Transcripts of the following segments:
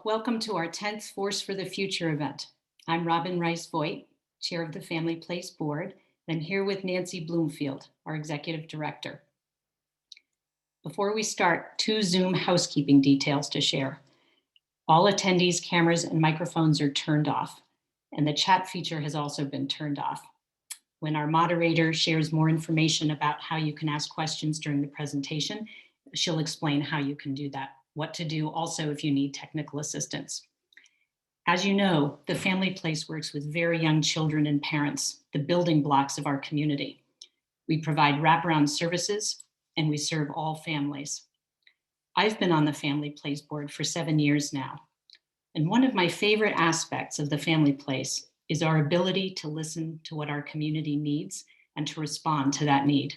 welcome to our 10th Force for the Future event. I'm Robin Rice-Voigt, Chair of the Family Place Board, and I'm here with Nancy Bloomfield, our Executive Director. Before we start, 2 Zoom housekeeping details to share. All attendees' cameras and microphones are turned off, and the chat feature has also been turned off. When our moderator shares more information about how you can ask questions during the presentation, she'll explain how you can do that, what to do also if you need technical assistance. As you know, the Family Place works with very young children and parents, the building blocks of our community. We provide wraparound services and we serve all families. I've been on the Family Place board for 7 years now. And one of my favorite aspects of the Family Place is our ability to listen to what our community needs and to respond to that need.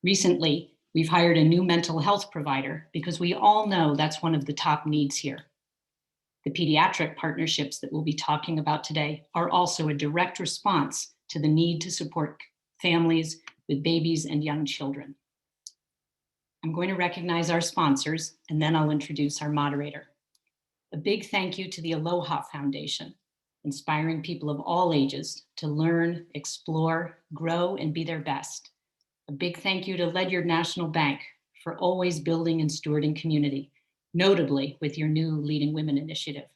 Recently, we've hired a new mental health provider because we all know that's one of the top needs here. The pediatric partnerships that we'll be talking about today are also a direct response to the need to support families with babies and young children. I'm going to recognize our sponsors, and then I'll introduce our moderator. A big thank you to the Aloha Foundation, inspiring people of all ages to learn, explore, grow, and be their best. A big thank you to Ledyard National Bank for always building and stewarding community, notably with your new Leading Women initiative.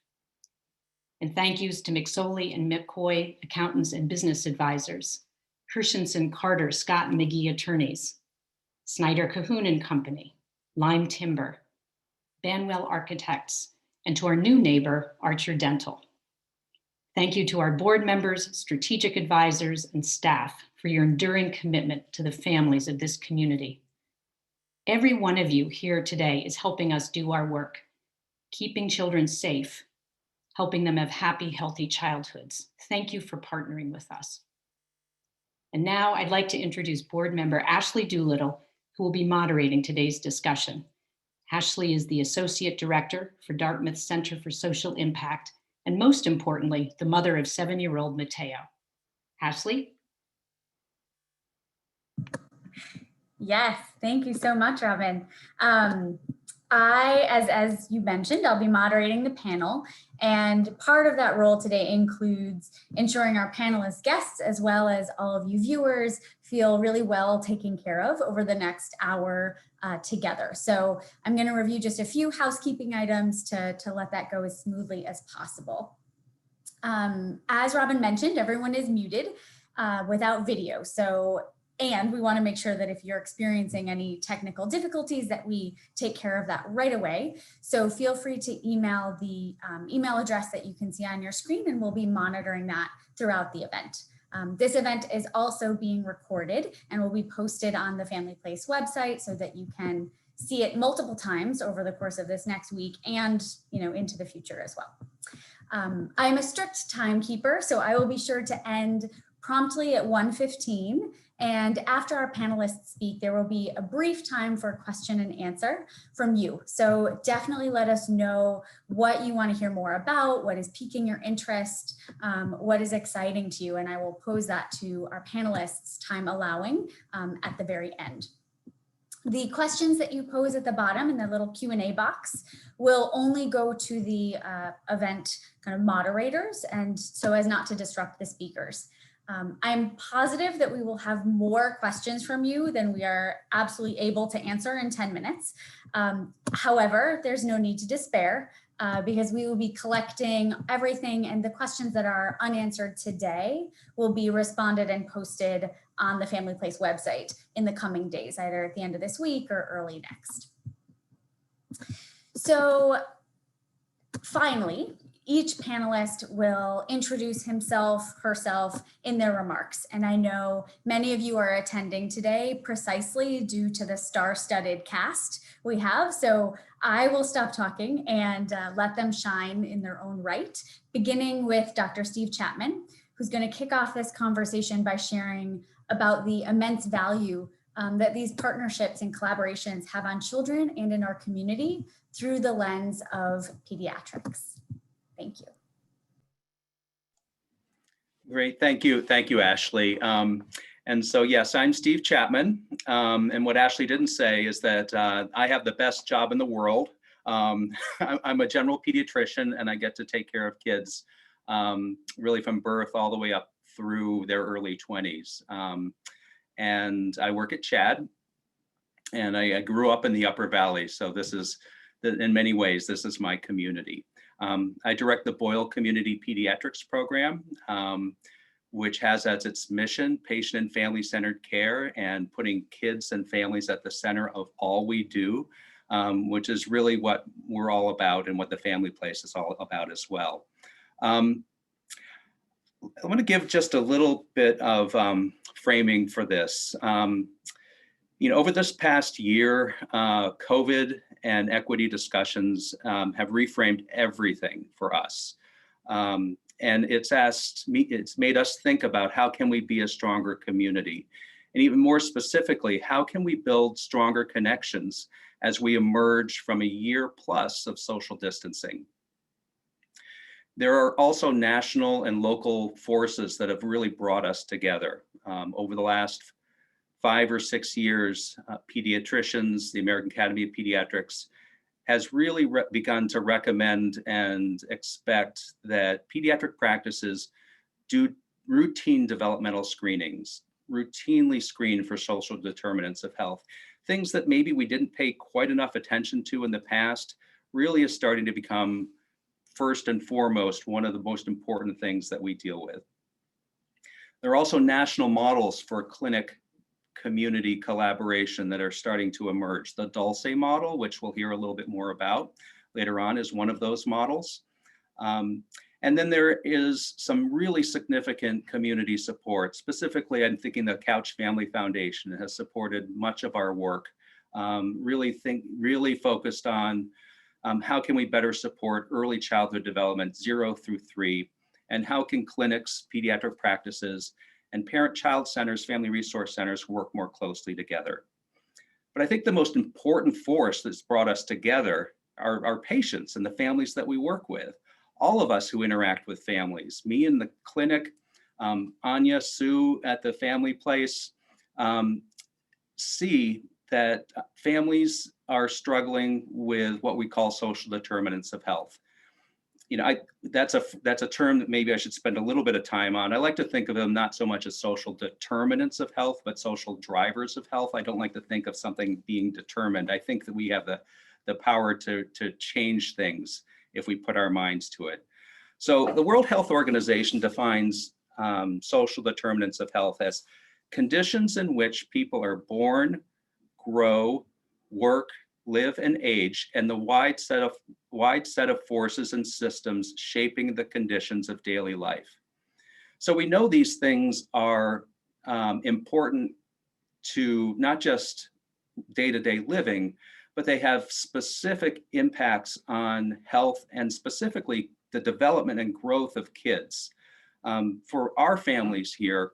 And thank yous to McSoley and McCoy, accountants and business advisors, Hershenson, Carter, Scott and McGee attorneys, Snyder, Cahoon and Company, Lyme Timber, Banwell Architects, and to our new neighbor, Archer Dental. Thank you to our board members, strategic advisors, and staff for your enduring commitment to the families of this community. Every one of you here today is helping us do our work, keeping children safe, helping them have happy, healthy childhoods. Thank you for partnering with us. And now I'd like to introduce board member Ashley Doolittle, who will be moderating today's discussion. Ashley is the Associate Director for Dartmouth Center for Social Impact, and most importantly, the mother of 7-year-old Mateo. Ashley? Yes, thank you so much, Robin. As you mentioned, I'll be moderating the panel, and part of that role today includes ensuring our panelist guests, as well as all of you viewers, feel really well taken care of over the next hour together. So I'm going to review just a few housekeeping items to let that go as smoothly as possible. As Robin mentioned, everyone is muted without video. And we want to make sure that if you're experiencing any technical difficulties that we take care of that right away. So feel free to email the email address that you can see on your screen, and we'll be monitoring that throughout the event. This event is also being recorded and will be posted on the Family Place website so that you can see it multiple times over the course of this next week and into the future as well. I'm a strict timekeeper, so I will be sure to end promptly at 1:15. And after our panelists speak, there will be a brief time for question and answer from you. So definitely let us know what you want to hear more about, what is piquing your interest, what is exciting to you, and I will pose that to our panelists, time allowing, at the very end. The questions that you pose at the bottom in the little Q&A box will only go to the event kind of moderators, and so as not to disrupt the speakers. I'm positive that we will have more questions from you than we are absolutely able to answer in 10 minutes. However, there's no need to despair because we will be collecting everything, and the questions that are unanswered today will be responded and posted on the Family Place website in the coming days, either at the end of this week or early next. So finally, each panelist will introduce himself, herself in their remarks. And I know many of you are attending today precisely due to the star-studded cast we have. So I will stop talking and let them shine in their own right, beginning with Dr. Steve Chapman, who's going to kick off this conversation by sharing about the immense value that these partnerships and collaborations have on children and in our community through the lens of pediatrics. Thank you. Great, thank you, Ashley. And so yes, I'm Steve Chapman, and what Ashley didn't say is that I have the best job in the world. I'm a general pediatrician, and I get to take care of kids really from birth all the way up through their early 20s. And I work at Chad, and I grew up in the Upper Valley. So this is, in many ways, this is my community. I direct the Boyle Community Pediatrics Program, which has as its mission patient and family-centered care and putting kids and families at the center of all we do, which is really what we're all about and what the Family Place is all about as well. I want to give just a little bit of framing for this. Over this past year, COVID and equity discussions have reframed everything for us. And it's made us think about how can we be a stronger community? And even more specifically, how can we build stronger connections as we emerge from a year plus of social distancing? There are also national and local forces that have really brought us together. Over the last 5 or 6 years, pediatricians, the American Academy of Pediatrics has really begun to recommend and expect that pediatric practices do routine developmental screenings, routinely screen for social determinants of health. Things that maybe we didn't pay quite enough attention to in the past really is starting to become first and foremost one of the most important things that we deal with. There are also national models for clinic community collaboration that are starting to emerge. The Dulce model, which we'll hear a little bit more about later on, is one of those models. And then there is some really significant community support. Specifically, I'm thinking the Couch Family Foundation has supported much of our work, really focused on how can we better support early childhood development, 0 through 3, and how can clinics, pediatric practices, and parent-child centers, family resource centers work more closely together. But I think the most important force that's brought us together are our patients and the families that we work with. All of us who interact with families, me in the clinic, Anya, Sue at the Family Place, see that families are struggling with what we call social determinants of health. That's a term that maybe I should spend a little bit of time on. I like to think of them not so much as social determinants of health, but social drivers of health. I don't like to think of something being determined. I think that we have the power to change things if we put our minds to it. So the World Health Organization defines social determinants of health as conditions in which people are born, grow, work, live, and age, and the wide set of forces and systems shaping the conditions of daily life. So we know these things are important to not just day-to-day living, but they have specific impacts on health and specifically the development and growth of kids. For our families here,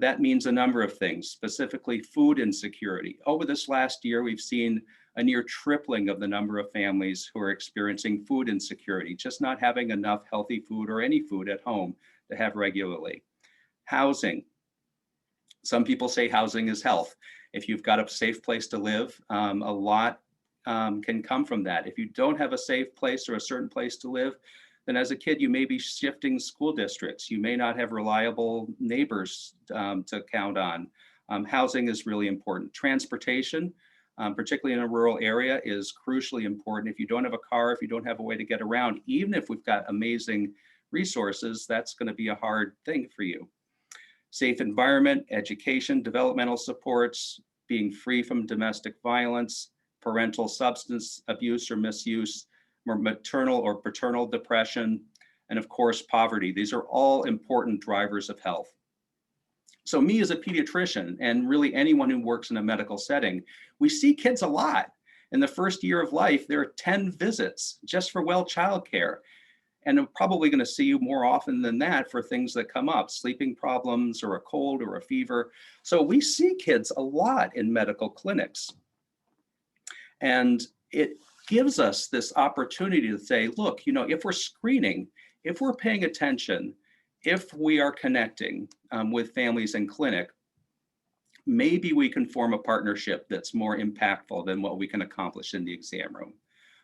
that means a number of things, specifically food insecurity. Over this last year, we've seen a near tripling of the number of families who are experiencing food insecurity, just not having enough healthy food or any food at home to have regularly. Housing. Some people say housing is health. If you've got a safe place to live, a lot can come from that. If you don't have a safe place or a certain place to live, then as a kid, you may be shifting school districts. You may not have reliable neighbors to count on. Housing is really important. Transportation, particularly in a rural area, is crucially important. If you don't have a car, if you don't have a way to get around, even if we've got amazing resources, that's going to be a hard thing for you. Safe environment, education, developmental supports, being free from domestic violence, parental substance abuse or misuse, maternal or paternal depression, and of course, poverty. These are all important drivers of health. So me as a pediatrician, and really anyone who works in a medical setting, we see kids a lot. In the first year of life, there are 10 visits just for well childcare. And I'm probably going to see you more often than that for things that come up, sleeping problems or a cold or a fever. So we see kids a lot in medical clinics. And it gives us this opportunity to say, look, if we're screening, if we're paying attention, if we are connecting with families in clinic, maybe we can form a partnership that's more impactful than what we can accomplish in the exam room.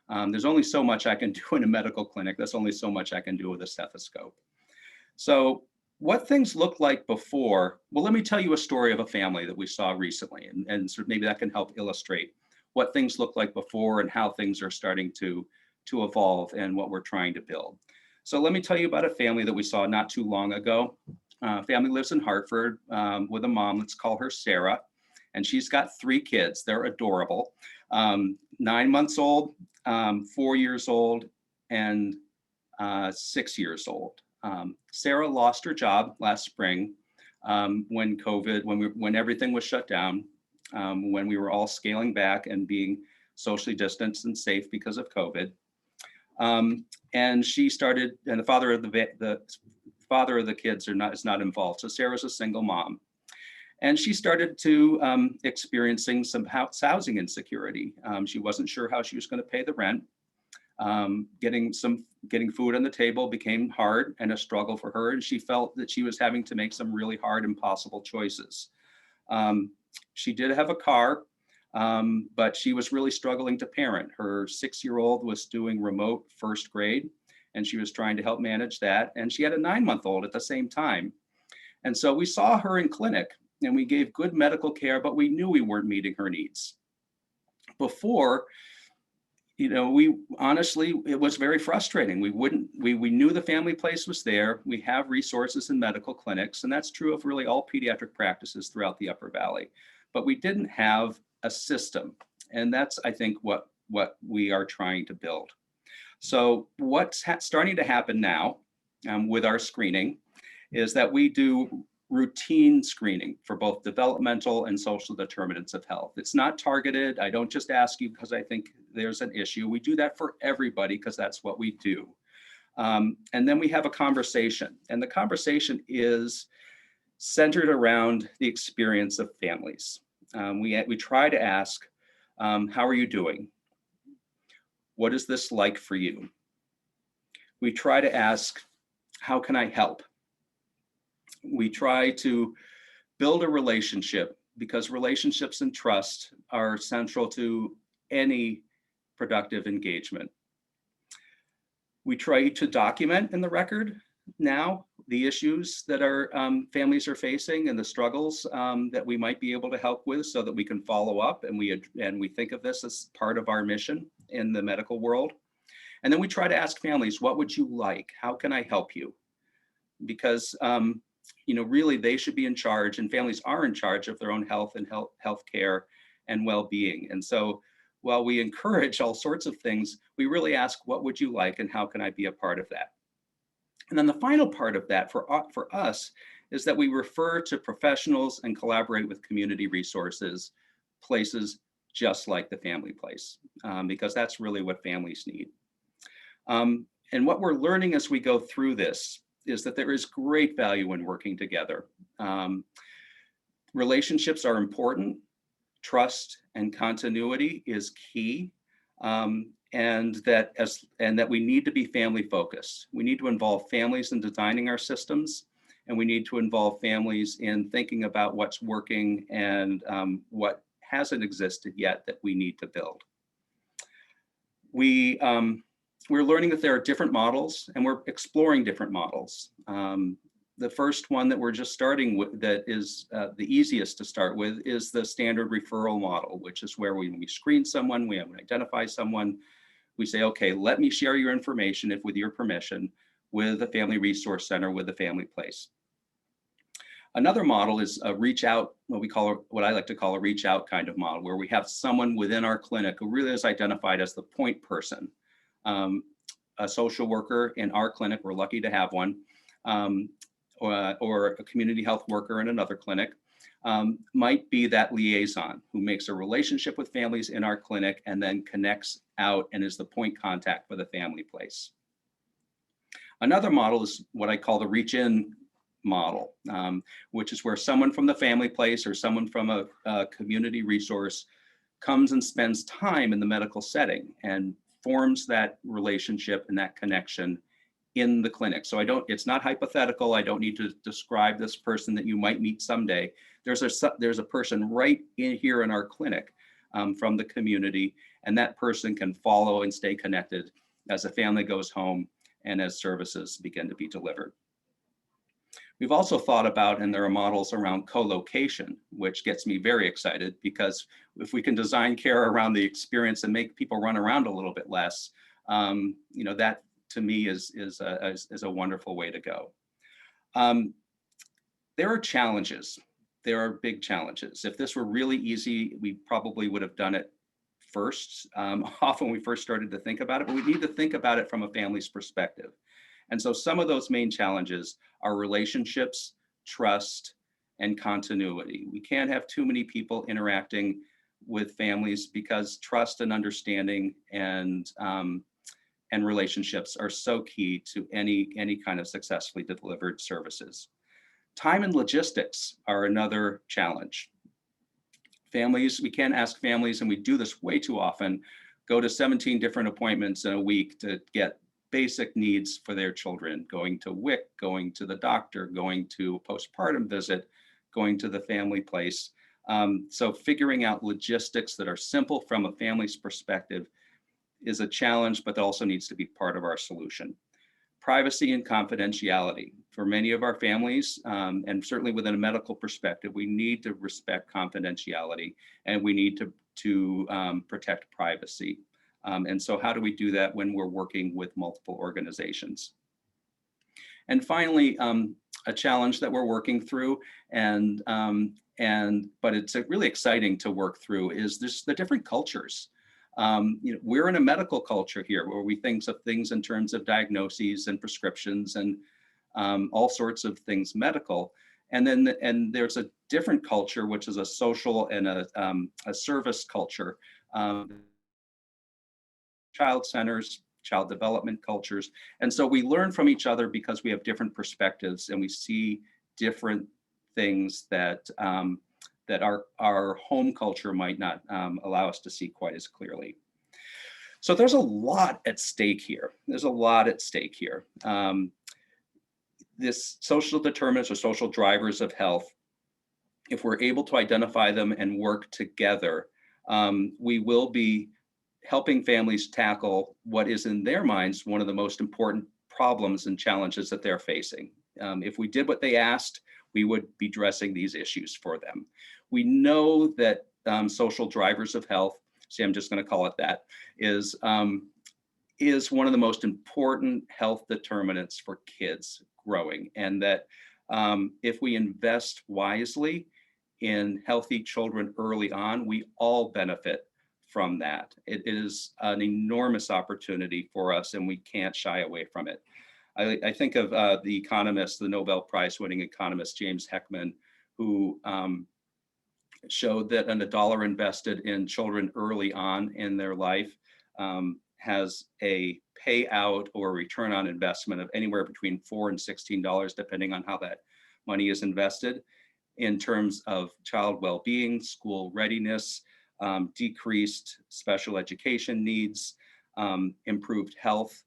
There's only so much I can do in a medical clinic. That's only so much I can do with a stethoscope. So what things looked like before, well, let me tell you a story of a family that we saw recently, and sort of maybe that can help illustrate what things looked like before and how things are starting to evolve and what we're trying to build. So let me tell you about a family that we saw not too long ago. Family lives in Hartford with a mom. Let's call her Sarah. And she's got 3 kids. They're adorable. 9 months old, 4 years old, and 6 years old. Sarah lost her job last spring when COVID, when everything was shut down, when we were all scaling back and being socially distanced and safe because of COVID. And she started, and the father of the kids is not involved. So Sarah's a single mom. And she started to experiencing some housing insecurity. She wasn't sure how she was going to pay the rent. Getting food on the table became hard and a struggle for her. And she felt that she was having to make some really hard, impossible choices. She did have a car, but she was really struggling to parent. Her 6-year-old was doing remote first grade, and she was trying to help manage that. And she had a 9-month-old at the same time. And so we saw her in clinic and we gave good medical care, but we knew we weren't meeting her needs. Before, we honestly, it was very frustrating. We knew the family place was there. We have resources in medical clinics, and that's true of really all pediatric practices throughout the Upper Valley, but we didn't have a system. And that's, I think, what we are trying to build. So what's starting to happen now with our screening is that we do routine screening for both developmental and social determinants of health. It's not targeted. I don't just ask you because I think there's an issue. We do that for everybody because that's what we do. And then we have a conversation, and the conversation is centered around the experience of families. We try to ask, how are you doing? What is this like for you? We try to ask, how can I help? We try to build a relationship because relationships and trust are central to any productive engagement. We try to document in the record now the issues that our families are facing and the struggles that we might be able to help with so that we can follow up, and we think of this as part of our mission in the medical world. And then we try to ask families, what would you like? How can I help you? Because really they should be in charge, and families are in charge of their own health and health care and well-being. And so while we encourage all sorts of things, we really ask, what would you like and how can I be a part of that? And then the final part of that for us is that we refer to professionals and collaborate with community resources, places just like the family place, because that's really what families need. And what we're learning as we go through this is that there is great value in working together. Relationships are important. Trust and continuity is key, and that we need to be family focused. We need to involve families in designing our systems, and we need to involve families in thinking about what's working and what hasn't existed yet that we need to build. We're learning that there are different models, and we're exploring different models. The first one that we're just starting with, that is the easiest to start with, is the standard referral model, which is where when we screen someone, we identify someone, we say, okay, let me share your information, with your permission, with a family resource center, with a family place. Another model is a reach out, what I like to call a reach out kind of model, where we have someone within our clinic who really is identified as the point person. A social worker in our clinic, we're lucky to have one, or a community health worker in another clinic, might be that liaison who makes a relationship with families in our clinic and then connects out and is the point contact for the family place. Another model is what I call the reach in model, which is where someone from the family place or someone from a community resource comes and spends time in the medical setting and forms that relationship and that connection in the clinic. So it's not hypothetical. I don't need to describe this person that you might meet someday. There's a person right in here in our clinic from the community, and that person can follow and stay connected as the family goes home and as services begin to be delivered. We've also thought about, and there are models around co-location, which gets me very excited, because if we can design care around the experience and make people run around a little bit less, that to me is a wonderful way to go. There are challenges. There are big challenges. If this were really easy, we probably would have done it first, off when we first started to think about it, but we need to think about it from a family's perspective. And so some of those main challenges are relationships, trust, and continuity. We can't have too many people interacting with families, because trust and understanding and relationships are so key to any kind of successfully delivered services. Time and logistics are another challenge. Families, we can't ask families, and we do this way too often, go to 17 different appointments in a week to get basic needs for their children, going to WIC, going to the doctor, going to a postpartum visit, going to the family place. So figuring out logistics that are simple from a family's perspective is a challenge, but that also needs to be part of our solution. Privacy and confidentiality. For many of our families, and certainly within a medical perspective, we need to respect confidentiality, and we need to protect privacy. And so how do we do that when we're working with multiple organizations? And finally, a challenge that we're working through, but it's really exciting to work through, is the different cultures. We're in a medical culture here where we think of things in terms of diagnoses and prescriptions and all sorts of things medical. And there's a different culture, which is a social and a service culture. Child centers, child development cultures. And so we learn from each other because we have different perspectives, and we see different things that our home culture might not allow us to see quite as clearly. So there's a lot at stake here. There's a lot at stake here. This social determinants or social drivers of health, if we're able to identify them and work together, we will be helping families tackle what is in their minds one of the most important problems and challenges that they're facing. If we did what they asked, we would be addressing these issues for them. We know that social drivers of health, see, I'm just going to call it that, is one of the most important health determinants for kids growing, and that if we invest wisely in healthy children early on, we all benefit from that. It is an enormous opportunity for us, and we can't shy away from it. I think of the economist, the Nobel Prize winning economist, James Heckman, who showed that a dollar invested in children early on in their life has a payout or return on investment of anywhere between $4 and $16, depending on how that money is invested, in terms of child well-being, school readiness, decreased special education needs, improved health,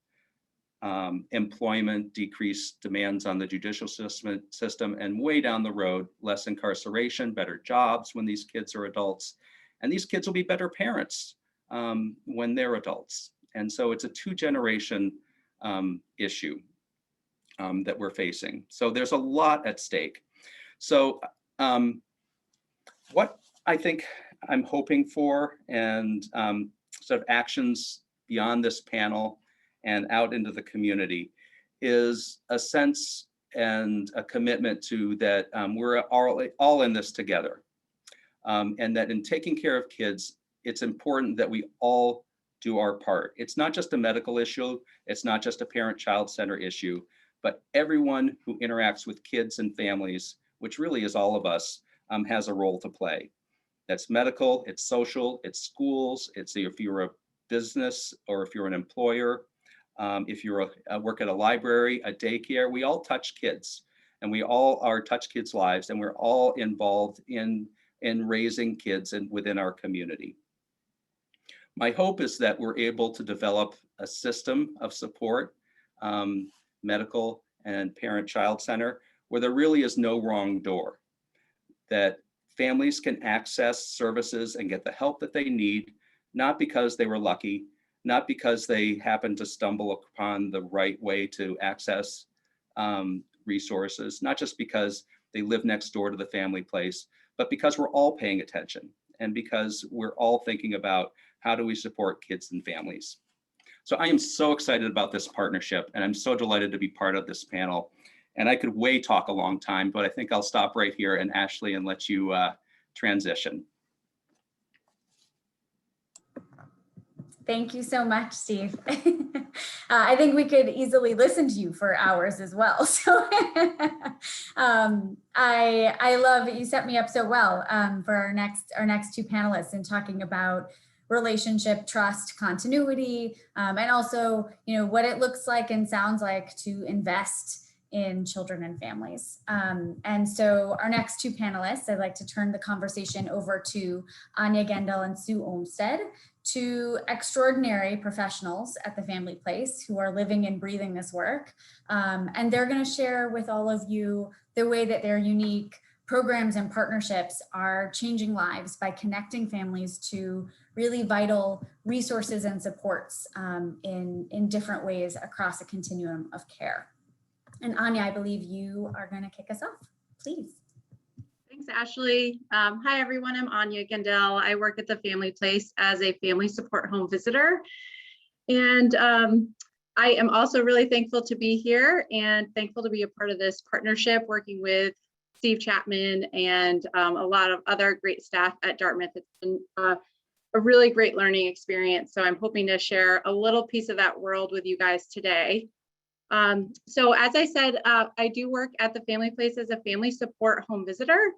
employment, decreased demands on the judicial system, and way down the road, less incarceration, better jobs when these kids are adults. And these kids will be better parents when they're adults. And so it's a two-generation issue that we're facing. So there's a lot at stake. So what I think I'm hoping for, and sort of actions beyond this panel and out into the community, is a sense and a commitment to that we're all in this together. And that in taking care of kids, it's important that we all do our part. It's not just a medical issue, it's not just a parent-child center issue, but everyone who interacts with kids and families, which really is all of us, has a role to play. That's medical, it's social, it's schools, it's if you're a business or if you're an employer, if you're work at a library, a daycare, we all touch kids, and we all are touch kids' lives, and we're all involved in raising kids and within our community. My hope is that we're able to develop a system of support, medical and parent-child center, where there really is no wrong door, that families can access services and get the help that they need, not because they were lucky, not because they happened to stumble upon the right way to access resources, not just because they live next door to the family place, but because we're all paying attention and because we're all thinking about how do we support kids and families. So I am so excited about this partnership, and I'm so delighted to be part of this panel. And I could talk a long time, but I think I'll stop right here, and Ashley, and let you transition. Thank you so much, Steve. I think we could easily listen to you for hours as well. So I love it. You set me up so well for our next two panelists in talking about relationship, trust, continuity, and also, you know, what it looks like and sounds like to invest in children and families. And so our next two panelists, I'd like to turn the conversation over to Anya Gendel and Sue Olmsted, two extraordinary professionals at the Family Place who are living and breathing this work. And they're going to share with all of you the way that their unique programs and partnerships are changing lives by connecting families to really vital resources and supports in different ways across a continuum of care. And Anya, I believe you are going to kick us off, please. Thanks, Ashley. Hi, everyone. I'm Anya Gendel. I work at the Family Place as a family support home visitor. And I am also really thankful to be here and thankful to be a part of this partnership, working with Steve Chapman and a lot of other great staff at Dartmouth. It's been a really great learning experience. So I'm hoping to share a little piece of that world with you guys today. So as I said, I do work at the Family Place as a family support home visitor.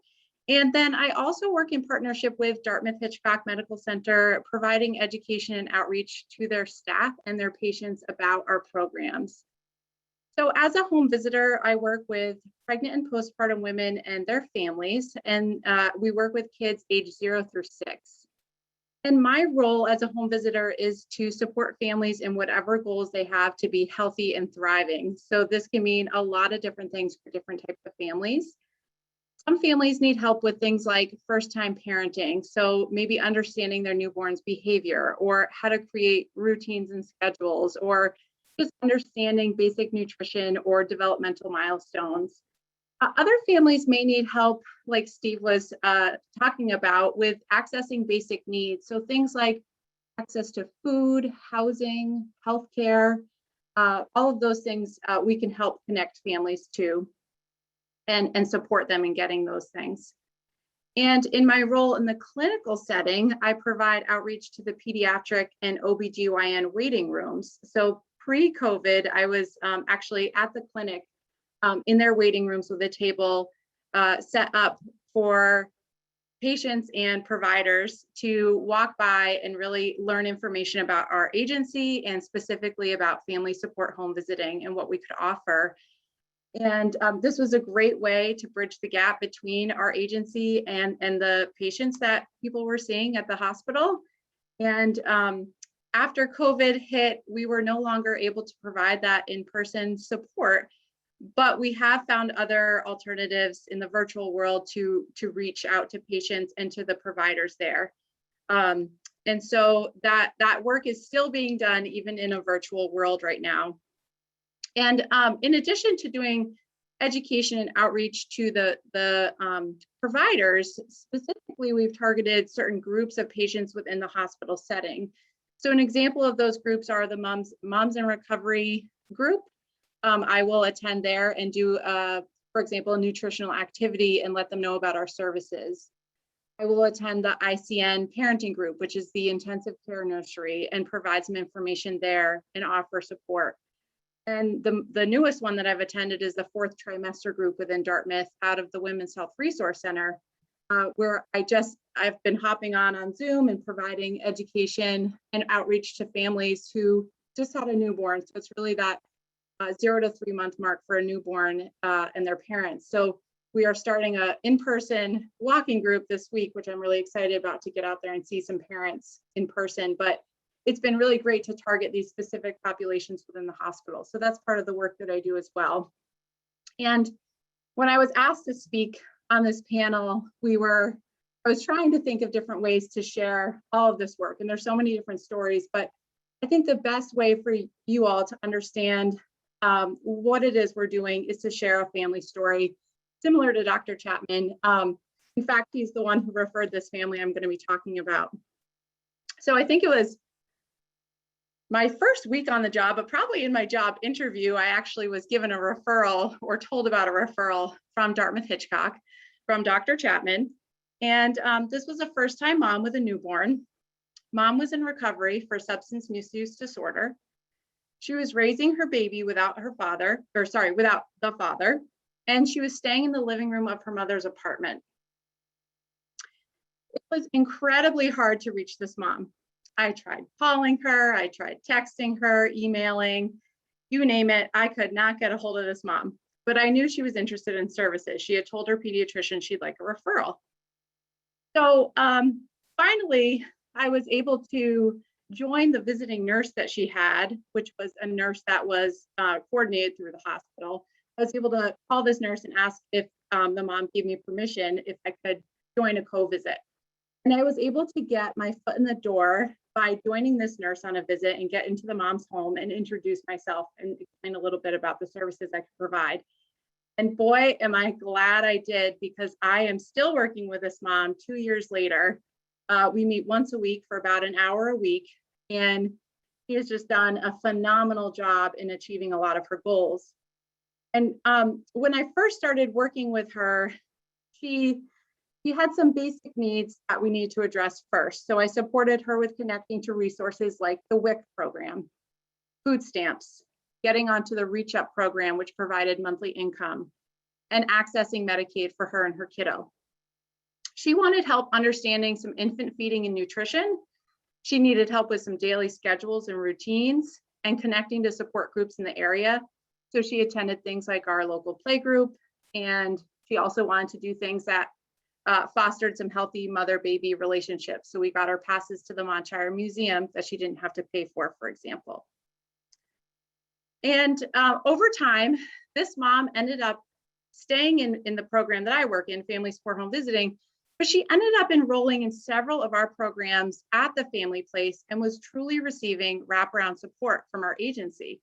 And then I also work in partnership with Dartmouth Hitchcock Medical Center, providing education and outreach to their staff and their patients about our programs. So as a home visitor, I work with pregnant and postpartum women and their families, and we work with kids age 0 through 6. And my role as a home visitor is to support families in whatever goals they have to be healthy and thriving. So this can mean a lot of different things for different types of families. Some families need help with things like first-time parenting. So maybe understanding their newborn's behavior, or how to create routines and schedules, or just understanding basic nutrition or developmental milestones. Other families may need help, like Steve was talking about, with accessing basic needs. So things like access to food, housing, healthcare, all of those things we can help connect families to and support them in getting those things. And in my role in the clinical setting, I provide outreach to the pediatric and OBGYN waiting rooms. So pre-COVID, I was actually at the clinic in their waiting rooms with a table set up for patients and providers to walk by and really learn information about our agency and specifically about family support home visiting and what we could offer. And this was a great way to bridge the gap between our agency and the patients that people were seeing at the hospital. And after COVID hit, we were no longer able to provide that in-person support. But we have found other alternatives in the virtual world to reach out to patients and to the providers there. And so that work is still being done even in a virtual world right now. And in addition to doing education and outreach to the providers, specifically, we've targeted certain groups of patients within the hospital setting. So an example of those groups are the Moms in Recovery group. I will attend there and do, for example, a nutritional activity and let them know about our services. I will attend the ICN parenting group, which is the intensive care nursery, and provide some information there and offer support. And the newest one that I've attended is the 4th trimester group within Dartmouth out of the Women's Health Resource Center, where I've been hopping on Zoom and providing education and outreach to families who just had a newborn. So it's really that 0 to 3 month mark for a newborn and their parents. So we are starting a in-person walking group this week, which I'm really excited about, to get out there and see some parents in person. But it's been really great to target these specific populations within the hospital. So that's part of the work that I do as well. And when I was asked to speak on this panel, we were I was trying to think of different ways to share all of this work, and there's so many different stories, but I think the best way for you all to understand what it is we're doing is to share a family story similar to Dr. Chapman. In fact, he's the one who referred this family I'm going to be talking about. So I think it was my first week on the job, but probably in my job interview, I actually was given a referral or told about a referral from Dartmouth-Hitchcock from Dr. Chapman. And this was a first-time mom with a newborn. Mom was in recovery for substance misuse disorder. She was raising her baby without the father, and she was staying in the living room of her mother's apartment. It was incredibly hard to reach this mom. I tried calling her, I tried texting her, emailing, you name it. I could not get a hold of this mom, but I knew she was interested in services. She had told her pediatrician she'd like a referral. So finally, I was able to join the visiting nurse that she had, which was a nurse that was coordinated through the hospital. I was able to call this nurse and ask if the mom gave me permission if I could join a co-visit. And I was able to get my foot in the door by joining this nurse on a visit and get into the mom's home and introduce myself and explain a little bit about the services I could provide. And boy, am I glad I did, because I am still working with this mom 2 years later. We meet once a week for about an hour a week, and she has just done a phenomenal job in achieving a lot of her goals. And when I first started working with her, she had some basic needs that we need to address first. So I supported her with connecting to resources like the WIC program, food stamps, getting onto the Reach Up program, which provided monthly income, and accessing Medicaid for her and her kiddo. She wanted help understanding some infant feeding and nutrition. She needed help with some daily schedules and routines and connecting to support groups in the area. So she attended things like our local play group, and she also wanted to do things that fostered some healthy mother-baby relationships. So we got her passes to the Montshire Museum that she didn't have to pay for example. And over time, this mom ended up staying in the program that I work in, Family Support Home Visiting, but she ended up enrolling in several of our programs at the family place and was truly receiving wraparound support from our agency.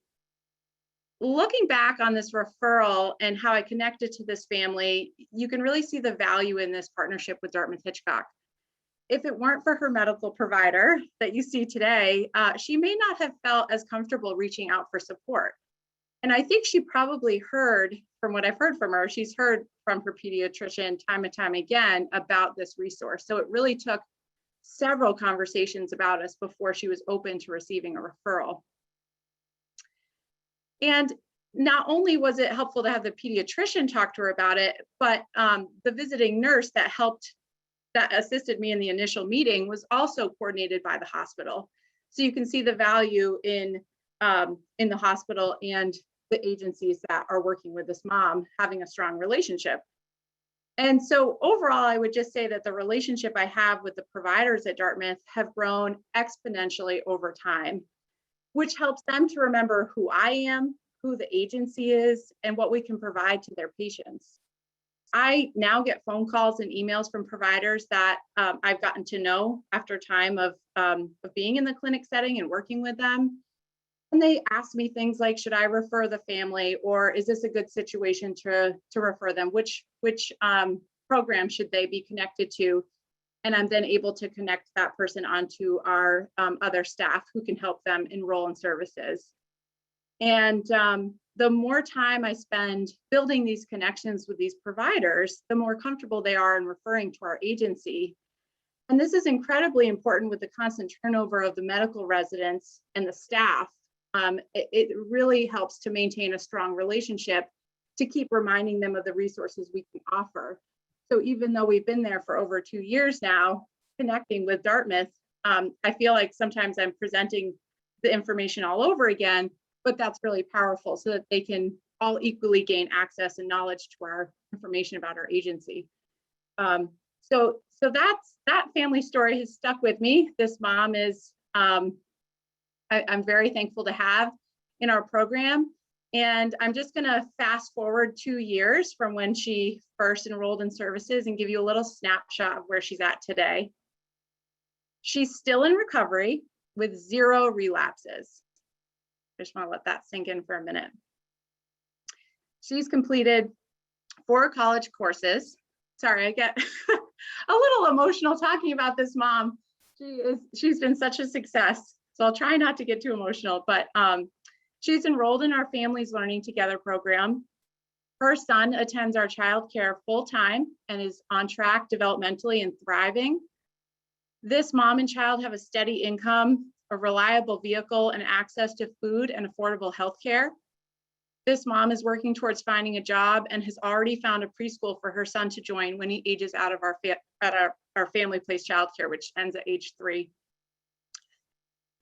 Looking back on this referral and how I connected to this family, you can really see the value in this partnership with Dartmouth-Hitchcock. If it weren't for her medical provider that you see today, she may not have felt as comfortable reaching out for support. And I think she probably heard, from what I've heard from her, she's heard from her pediatrician time and time again about this resource. So it really took several conversations about us before she was open to receiving a referral. And not only was it helpful to have the pediatrician talk to her about it, but the visiting nurse that assisted me in the initial meeting was also coordinated by the hospital. So you can see the value in the hospital and the agencies that are working with this mom having a strong relationship. And so overall, I would just say that the relationship I have with the providers at Dartmouth have grown exponentially over time, which helps them to remember who I am, who the agency is, and what we can provide to their patients. I now get phone calls and emails from providers that I've gotten to know after time of being in the clinic setting and working with them. And they ask me things like, should I refer the family, or is this a good situation to refer them? Which program should they be connected to? And I'm then able to connect that person onto our other staff who can help them enroll in services. And the more time I spend building these connections with these providers, the more comfortable they are in referring to our agency. And this is incredibly important with the constant turnover of the medical residents and the staff. It really helps to maintain a strong relationship to keep reminding them of the resources we can offer. So even though we've been there for over 2 years now, connecting with Dartmouth, I feel like sometimes I'm presenting the information all over again, but that's really powerful so that they can all equally gain access and knowledge to our information about our agency. So that family story has stuck with me. This mom is, I'm very thankful to have in our program. And I'm just going to fast forward 2 years from when she first enrolled in services and give you a little snapshot of where she's at today. She's still in recovery with 0 relapses. I just want to let that sink in for a minute. She's completed 4 college courses. Sorry, I get a little emotional talking about this mom. She's been such a success. So I'll try not to get too emotional, but she's enrolled in our Families Learning Together program. Her son attends our childcare full-time and is on track developmentally and thriving. This mom and child have a steady income, a reliable vehicle, and access to food and affordable health care. This mom is working towards finding a job and has already found a preschool for her son to join when he ages out of our family place childcare, which ends at age 3.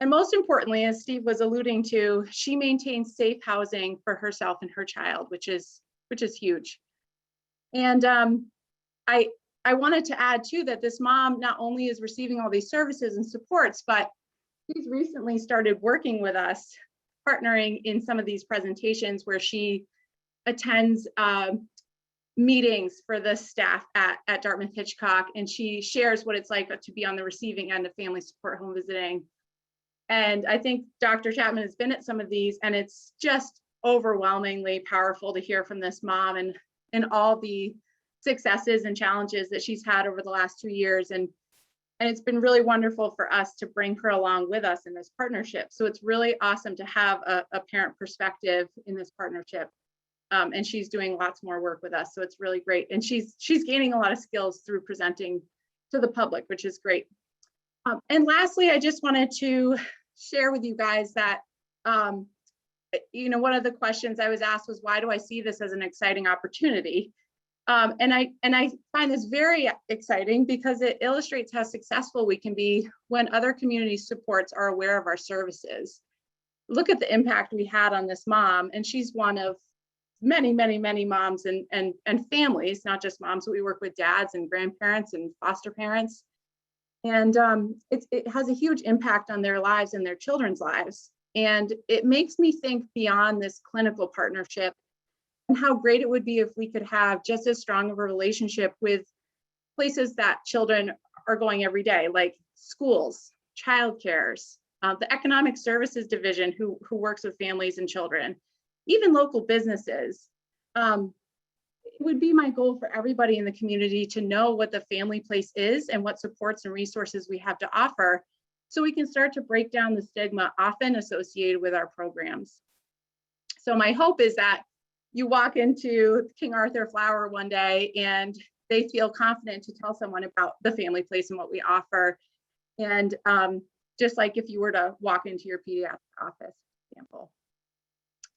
And most importantly, as Steve was alluding to, she maintains safe housing for herself and her child, which is huge. And I wanted to add too that this mom not only is receiving all these services and supports, but she's recently started working with us, partnering in some of these presentations where she attends meetings for the staff at Dartmouth Hitchcock, and she shares what it's like to be on the receiving end of family support home visiting. And I think Dr. Chapman has been at some of these, and it's just overwhelmingly powerful to hear from this mom and all the successes and challenges that she's had over the last 2 years. And it's been really wonderful for us to bring her along with us in this partnership. So it's really awesome to have a parent perspective in this partnership. And she's doing lots more work with us. So it's really great. And she's gaining a lot of skills through presenting to the public, which is great. And lastly, I just wanted to share with you guys that, one of the questions I was asked was, why do I see this as an exciting opportunity? And I find this very exciting because it illustrates how successful we can be when other community supports are aware of our services. Look at the impact we had on this mom, and she's one of many, many, many moms and families, not just moms, but we work with dads and grandparents and foster parents. And it has a huge impact on their lives and their children's lives. And it makes me think beyond this clinical partnership and how great it would be if we could have just as strong of a relationship with places that children are going every day, like schools, childcares, the economic services division who works with families and children, even local businesses. It would be my goal for everybody in the community to know what the family place is and what supports and resources we have to offer, so we can start to break down the stigma often associated with our programs. So my hope is that you walk into King Arthur Flower one day and they feel confident to tell someone about the family place and what we offer. And just like if you were to walk into your pediatric office, for example.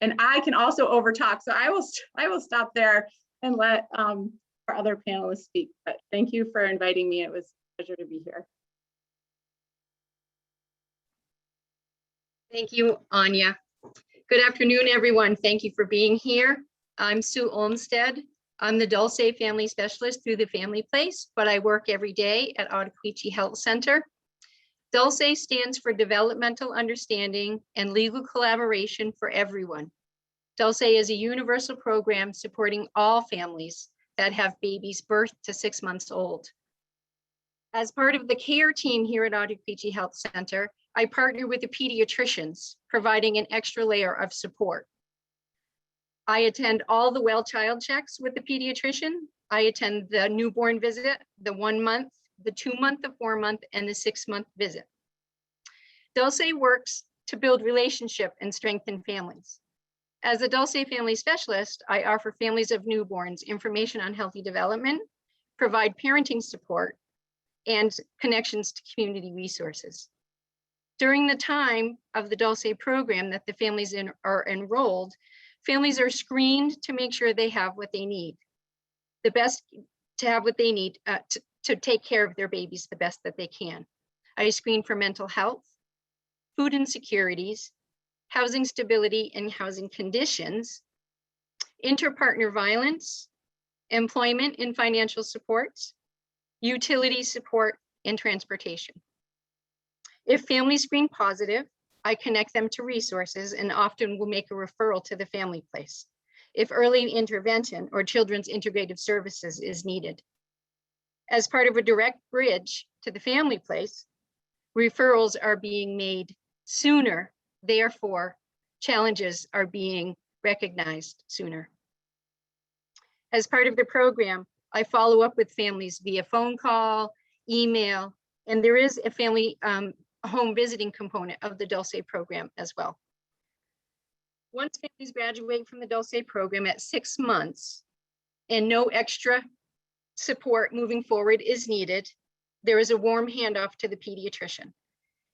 And I can also overtalk, so I will stop there and let our other panelists speak. But thank you for inviting me. It was a pleasure to be here. Thank you, Anya. Good afternoon, everyone. Thank you for being here. I'm Sue Olmstead. I'm the Dulce Family Specialist through the Family Place, but I work every day at Ottauquechee Health Center. Dulce stands for Developmental Understanding and Legal Collaboration for Everyone. Dulce is a universal program supporting all families that have babies birthed to 6 months old. As part of the care team here at Ottauquechee Health Center, I partner with the pediatricians, providing an extra layer of support. I attend all the well child checks with the pediatrician. I attend the newborn visit, the 1 month, the 2 month, the 4 month, and the 6 month visit. Dulce works to build relationship and strengthen families. As a Dulce Family Specialist, I offer families of newborns information on healthy development, provide parenting support, and connections to community resources. During the time of the Dulce program that the families are enrolled, families are screened to make sure they have what they need. The best to have what they need to take care of their babies the best that they can. I screen for mental health, food insecurities, housing stability and housing conditions, interpartner violence, employment and financial supports, utility support, and transportation. If families screen positive, I connect them to resources and often will make a referral to the family place if early intervention or children's integrative services is needed. As part of a direct bridge to the family place, referrals are being made sooner, therefore challenges are being recognized sooner. As part of the program, I follow up with families via phone call, email, and there is a family home visiting component of the Dulce program as well. Once families graduate from the Dulce program at 6 months and no extra support moving forward is needed, there is a warm handoff to the pediatrician.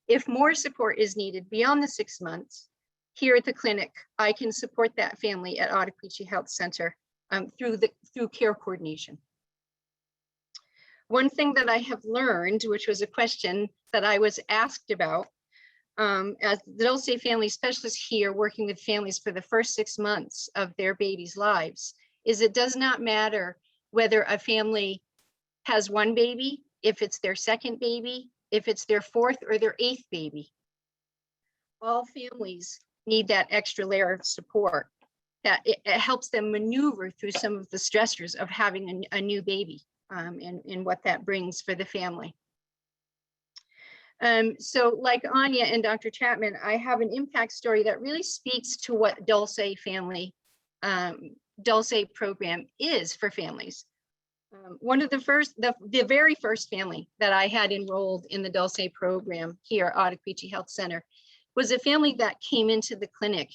If more support is needed beyond the 6 months, here at the clinic, I can support that family at Ottauquechee Health Center through care coordination. One thing that I have learned, which was a question that I was asked about, as the Dulce family specialist here working with families for the first 6 months of their baby's lives, is it does not matter whether a family has one baby, if it's their second baby, if it's their 4th or their 8th baby. All families need that extra layer of support that it helps them maneuver through some of the stressors of having a new baby and what that brings for the family. So like Anya and Dr. Chapman, I have an impact story that really speaks to what Dulce family, Dulce program is for families. One of the very first family that I had enrolled in the Dulce program here at Ottauquechee Health Center was a family that came into the clinic,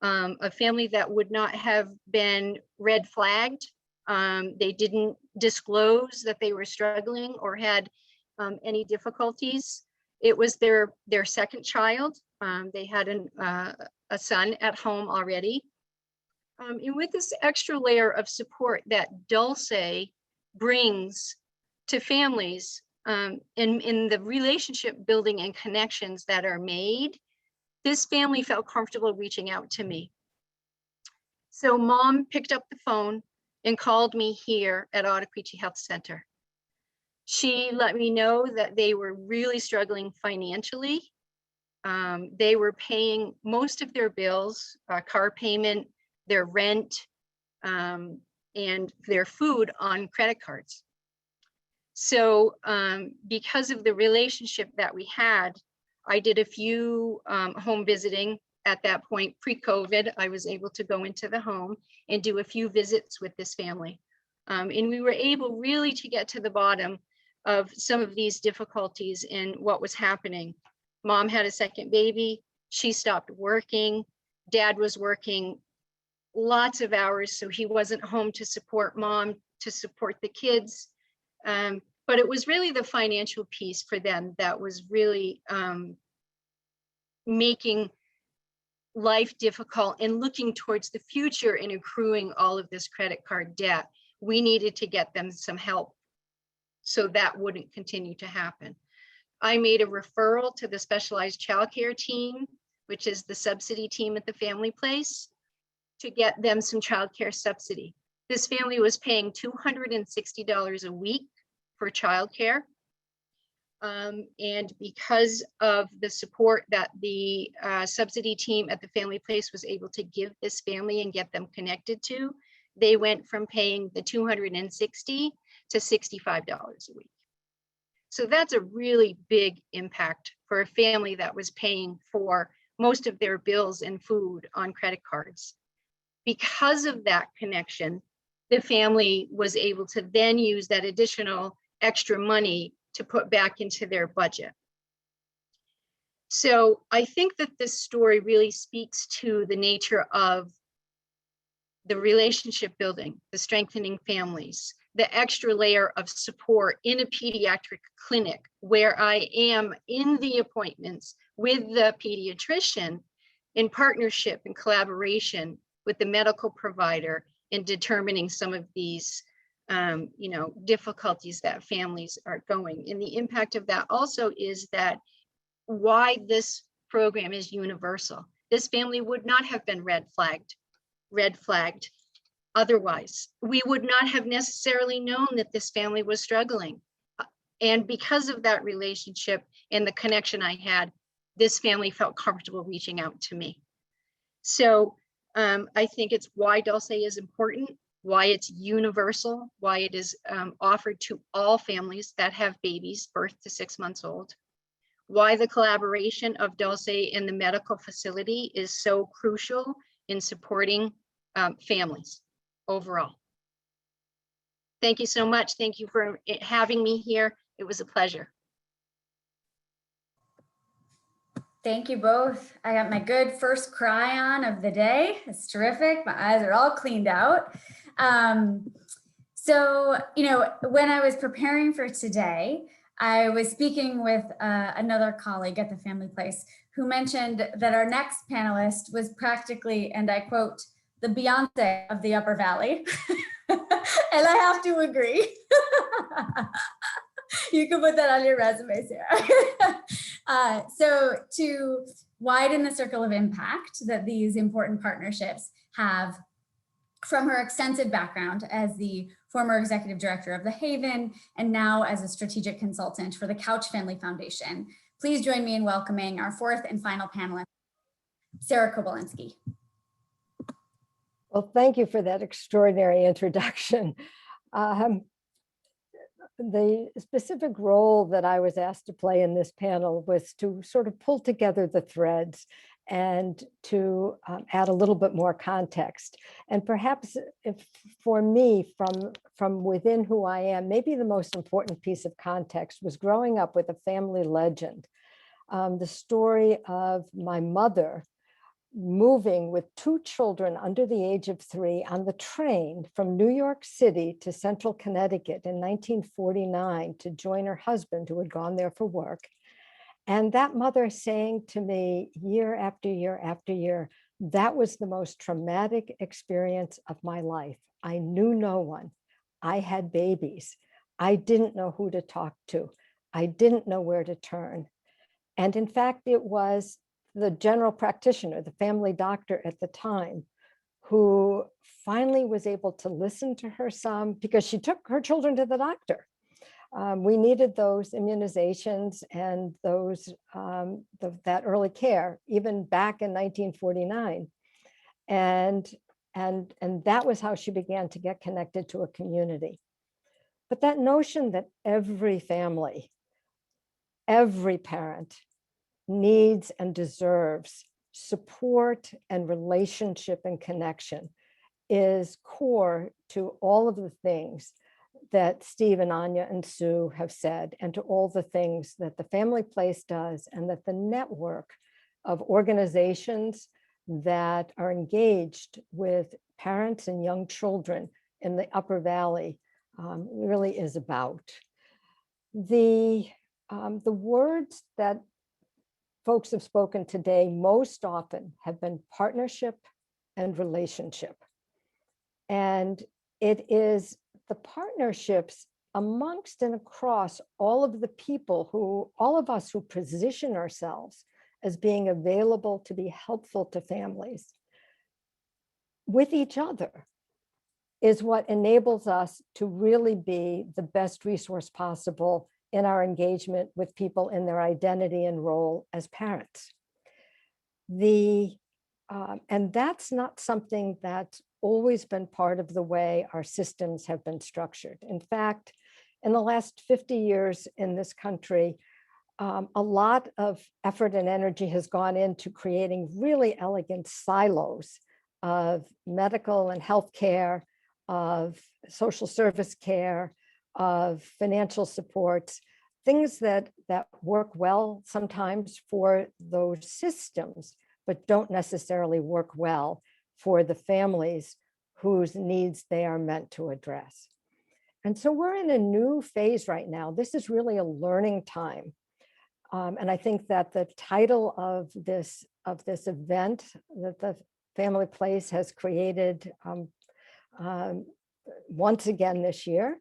a family that would not have been red flagged. They didn't disclose that they were struggling or had any difficulties. It was their second child. They had a son at home already. And with this extra layer of support that Dulce brings to families in the relationship building and connections that are made, this family felt comfortable reaching out to me. So mom picked up the phone and called me here at Ottauquechee Health Center. She let me know that they were really struggling financially. They were paying most of their bills, car payment, their rent, and their food on credit cards. So because of the relationship that we had, I did a few home visiting at that point. Pre-COVID, I was able to go into the home and do a few visits with this family. And we were able really to get to the bottom of some of these difficulties in what was happening. Mom had a second baby. She stopped working. Dad was working lots of hours, so he wasn't home to support mom, to support the kids. But it was really the financial piece for them that was really making life difficult and looking towards the future and accruing all of this credit card debt. We needed to get them some help so that wouldn't continue to happen. I made a referral to the specialized childcare team, which is the subsidy team at the family place, to get them some childcare subsidy. This family was paying $260 a week for childcare. And because of the support that the subsidy team at the family place was able to give this family and get them connected to, they went from paying the $260 to $65 a week. So that's a really big impact for a family that was paying for most of their bills and food on credit cards. Because of that connection, the family was able to then use that additional extra money to put back into their budget. So I think that this story really speaks to the nature of the relationship building, the strengthening families, the extra layer of support in a pediatric clinic where I am in the appointments with the pediatrician in partnership and collaboration with the medical provider in determining some of these difficulties that families are going. And the impact of that also is that why this program is universal. This family would not have been red flagged otherwise. We would not have necessarily known that this family was struggling. And because of that relationship and the connection I had, this family felt comfortable reaching out to me. So I think it's why Dulce is important, why it's universal, why it is offered to all families that have babies birth to 6 months old, why the collaboration of Dulce and the medical facility is so crucial in supporting families overall. Thank you so much. Thank you for having me here. It was a pleasure. Thank you both. I got my good first cry on of the day. It's terrific. My eyes are all cleaned out. So, you know, when I was preparing for today, I was speaking with another colleague at the Family Place who mentioned that our next panelist was practically, and I quote, the Beyonce of the Upper Valley. And I have to agree. You can put that on your resume, Sarah. So to widen the circle of impact that these important partnerships have, from her extensive background as the former executive director of the Haven and now as a strategic consultant for the Couch Family Foundation, please join me in welcoming our fourth and final panelist, Sarah Kobolinski. Well, thank you for that extraordinary introduction. The specific role that I was asked to play in this panel was to sort of pull together the threads and to add a little bit more context. And perhaps if, for me, from within who I am, maybe the most important piece of context was growing up with a family legend. The story of my mother moving with 2 children under the age of 3 on the train from New York City to Central Connecticut in 1949 to join her husband who had gone there for work. And that mother saying to me year after year after year, that was the most traumatic experience of my life. I knew no one. I had babies. I didn't know who to talk to. I didn't know where to turn. And in fact, it was the general practitioner, the family doctor at the time, who finally was able to listen to her some, because she took her children to the doctor. We needed those immunizations and those that early care, even back in 1949. And that was how she began to get connected to a community. But that notion that every family, every parent needs and deserves support and relationship and connection is core to all of the things that Steve and Anya and Sue have said, and to all the things that the Family Place does, and that the network of organizations that are engaged with parents and young children in the Upper Valley really is about. The words that folks have spoken today most often have been partnership and relationship. And it is the partnerships amongst and across all of the people who, all of us who position ourselves as being available to be helpful to families with each other, is what enables us to really be the best resource possible in our engagement with people in their identity and role as parents. And that's not something that's always been part of the way our systems have been structured. In fact, in the last 50 years in this country, a lot of effort and energy has gone into creating really elegant silos of medical and health care, of social service care, of financial supports, things that work well sometimes for those systems, but don't necessarily work well for the families whose needs they are meant to address. And so we're in a new phase right now. This is really a learning time. And I think that the title of this event that the Family Place has created once again this year,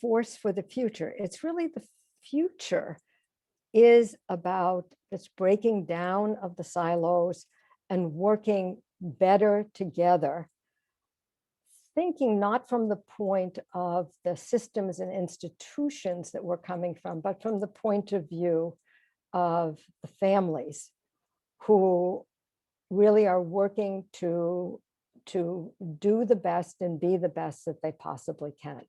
Force for the Future. It's really the future is about this breaking down of the silos and working better together, thinking not from the point of the systems and institutions that we're coming from, but from the point of view of the families who really are working to do the best and be the best that they possibly can.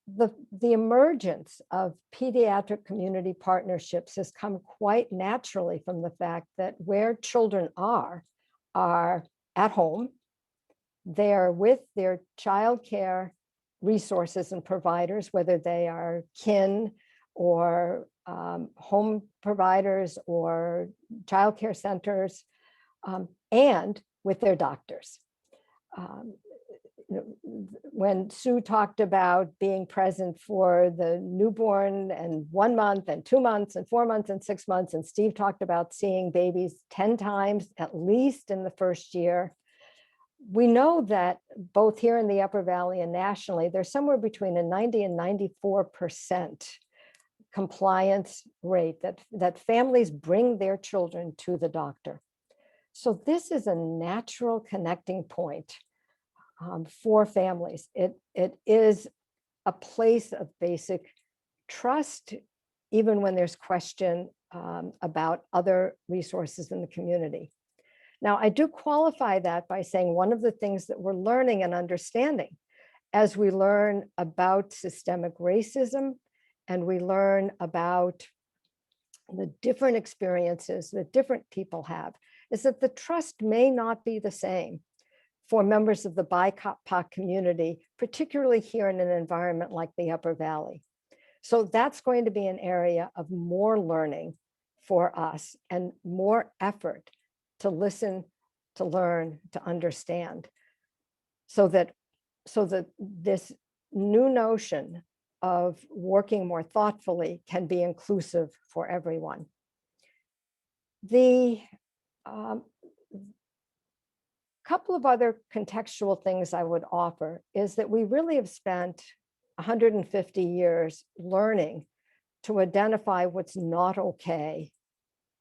The emergence of pediatric community partnerships has come quite naturally from the fact that where children are at home, they're with their childcare resources and providers, whether they are kin or home providers or childcare centers, and with their doctors. When Sue talked about being present for the newborn and 1 month and 2 months and 4 months and 6 months, and Steve talked about seeing babies 10 times at least in the first year, we know that both here in the Upper Valley and nationally, there's somewhere between a 90 and 94% compliance rate that families bring their children to the doctor. So this is a natural connecting point for families. It is a place of basic trust, even when there's question about other resources in the community. Now, I do qualify that by saying one of the things that we're learning and understanding as we learn about systemic racism and we learn about the different experiences that different people have is that the trust may not be the same for members of the BIPOC community, particularly here in an environment like the Upper Valley. So that's going to be an area of more learning for us and more effort to listen, to learn, to understand, so that this new notion of working more thoughtfully can be inclusive for everyone. The couple of other contextual things I would offer is that we really have spent 150 years learning to identify what's not okay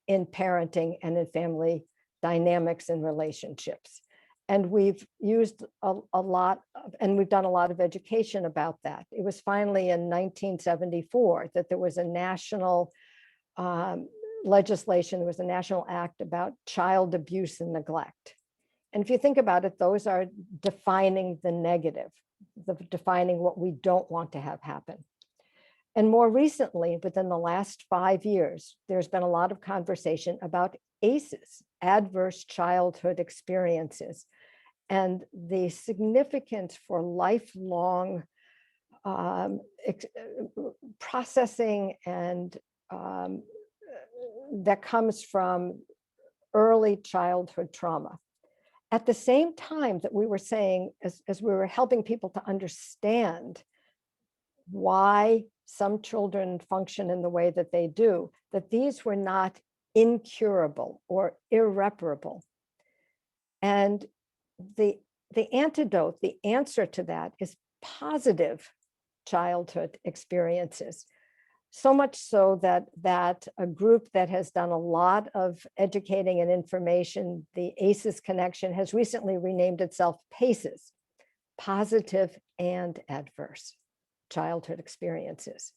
in parenting and in family dynamics and relationships. And we've used a lot of, and we've done a lot of education about that. It was finally in 1974 that there was a national legislation, there was a national act about child abuse and neglect. And if you think about it, those are defining the negative, defining what we don't want to have happen. And more recently, within the last 5 years, there's been a lot of conversation about ACEs, adverse childhood experiences, and the significance for lifelong processing and that comes from early childhood trauma. At the same time that we were saying, as we were helping people to understand why some children function in the way that they do, that these were not incurable or irreparable. And the antidote, the answer to that is positive childhood experiences. So much so that a group that has done a lot of educating and information, the ACEs Connection, has recently renamed itself PACES, positive and adverse childhood experiences.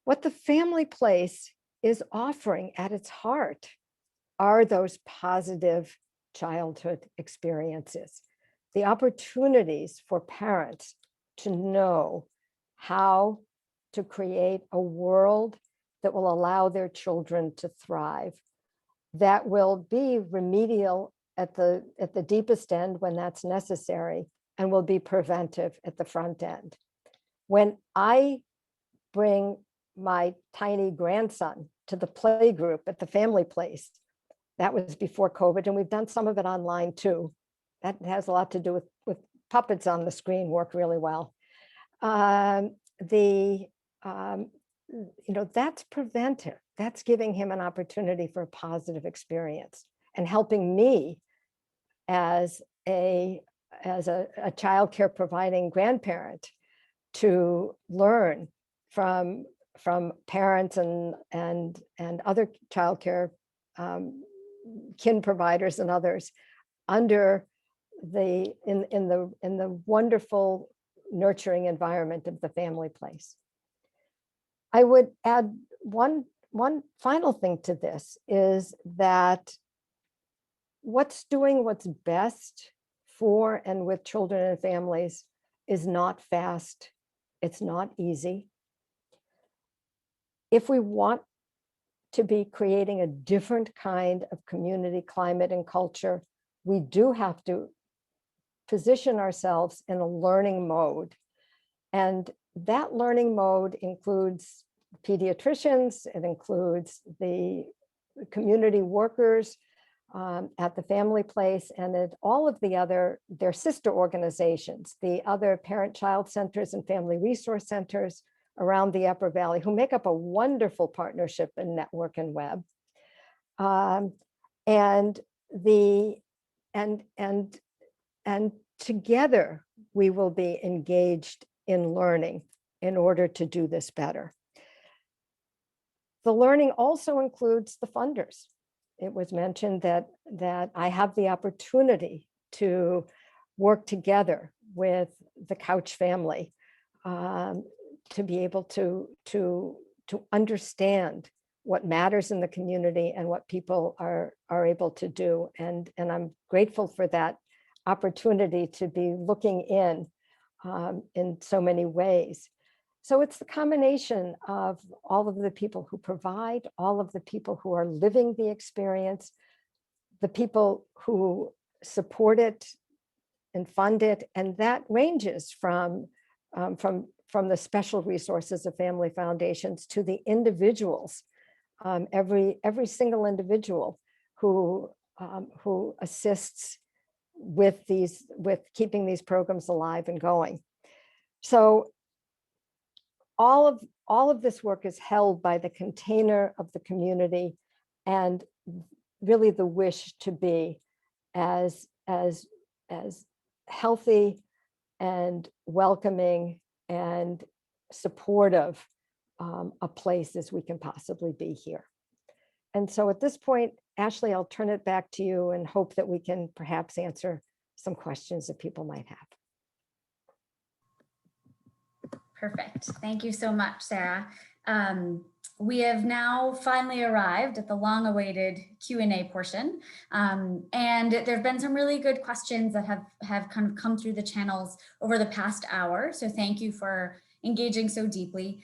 What the family place is offering at its heart are those positive childhood experiences, the opportunities for parents to know how to create a world that will allow their children to thrive, that will be remedial at the deepest end when that's necessary, and will be preventive at the front end. When I bring my tiny grandson to the play group at the family place, that was before COVID, and we've done some of it online too. That has a lot to do with puppets on the screen work really well. That's preventive. That's giving him an opportunity for a positive experience and helping me as a child care providing grandparent to learn from parents and other child care kin providers and others under in the wonderful nurturing environment of the family place. I would add one final thing to this is that what's best for and with children and families is not fast. It's not easy. If we want to be creating a different kind of community climate and culture, we do have to position ourselves in a learning mode. And that learning mode includes pediatricians, it includes the community workers at the family place, and all of their sister organizations, the other parent-child centers and family resource centers around the Upper Valley, who make up a wonderful partnership and network and web. And together we will be engaged in learning in order to do this better. The learning also includes the funders. It was mentioned that I have the opportunity to work together with the Couch family to be able to understand what matters in the community and what people are able to do. And I'm grateful for that opportunity to be looking in so many ways. So it's the combination of all of the people who provide, all of the people who are living the experience, the people who support it and fund it, and that ranges from the special resources of family foundations to the individuals, every single individual who assists with keeping these programs alive and going. So all of this work is held by the container of the community and really the wish to be as healthy and welcoming and supportive a place as we can possibly be here. And so at this point, Ashley, I'll turn it back to you and hope that we can perhaps answer some questions that people might have. Perfect. Thank you so much, Sarah. We have now finally arrived at the long-awaited Q&A portion. And there have been some really good questions that have kind of come through the channels over the past hour. So thank you for engaging so deeply.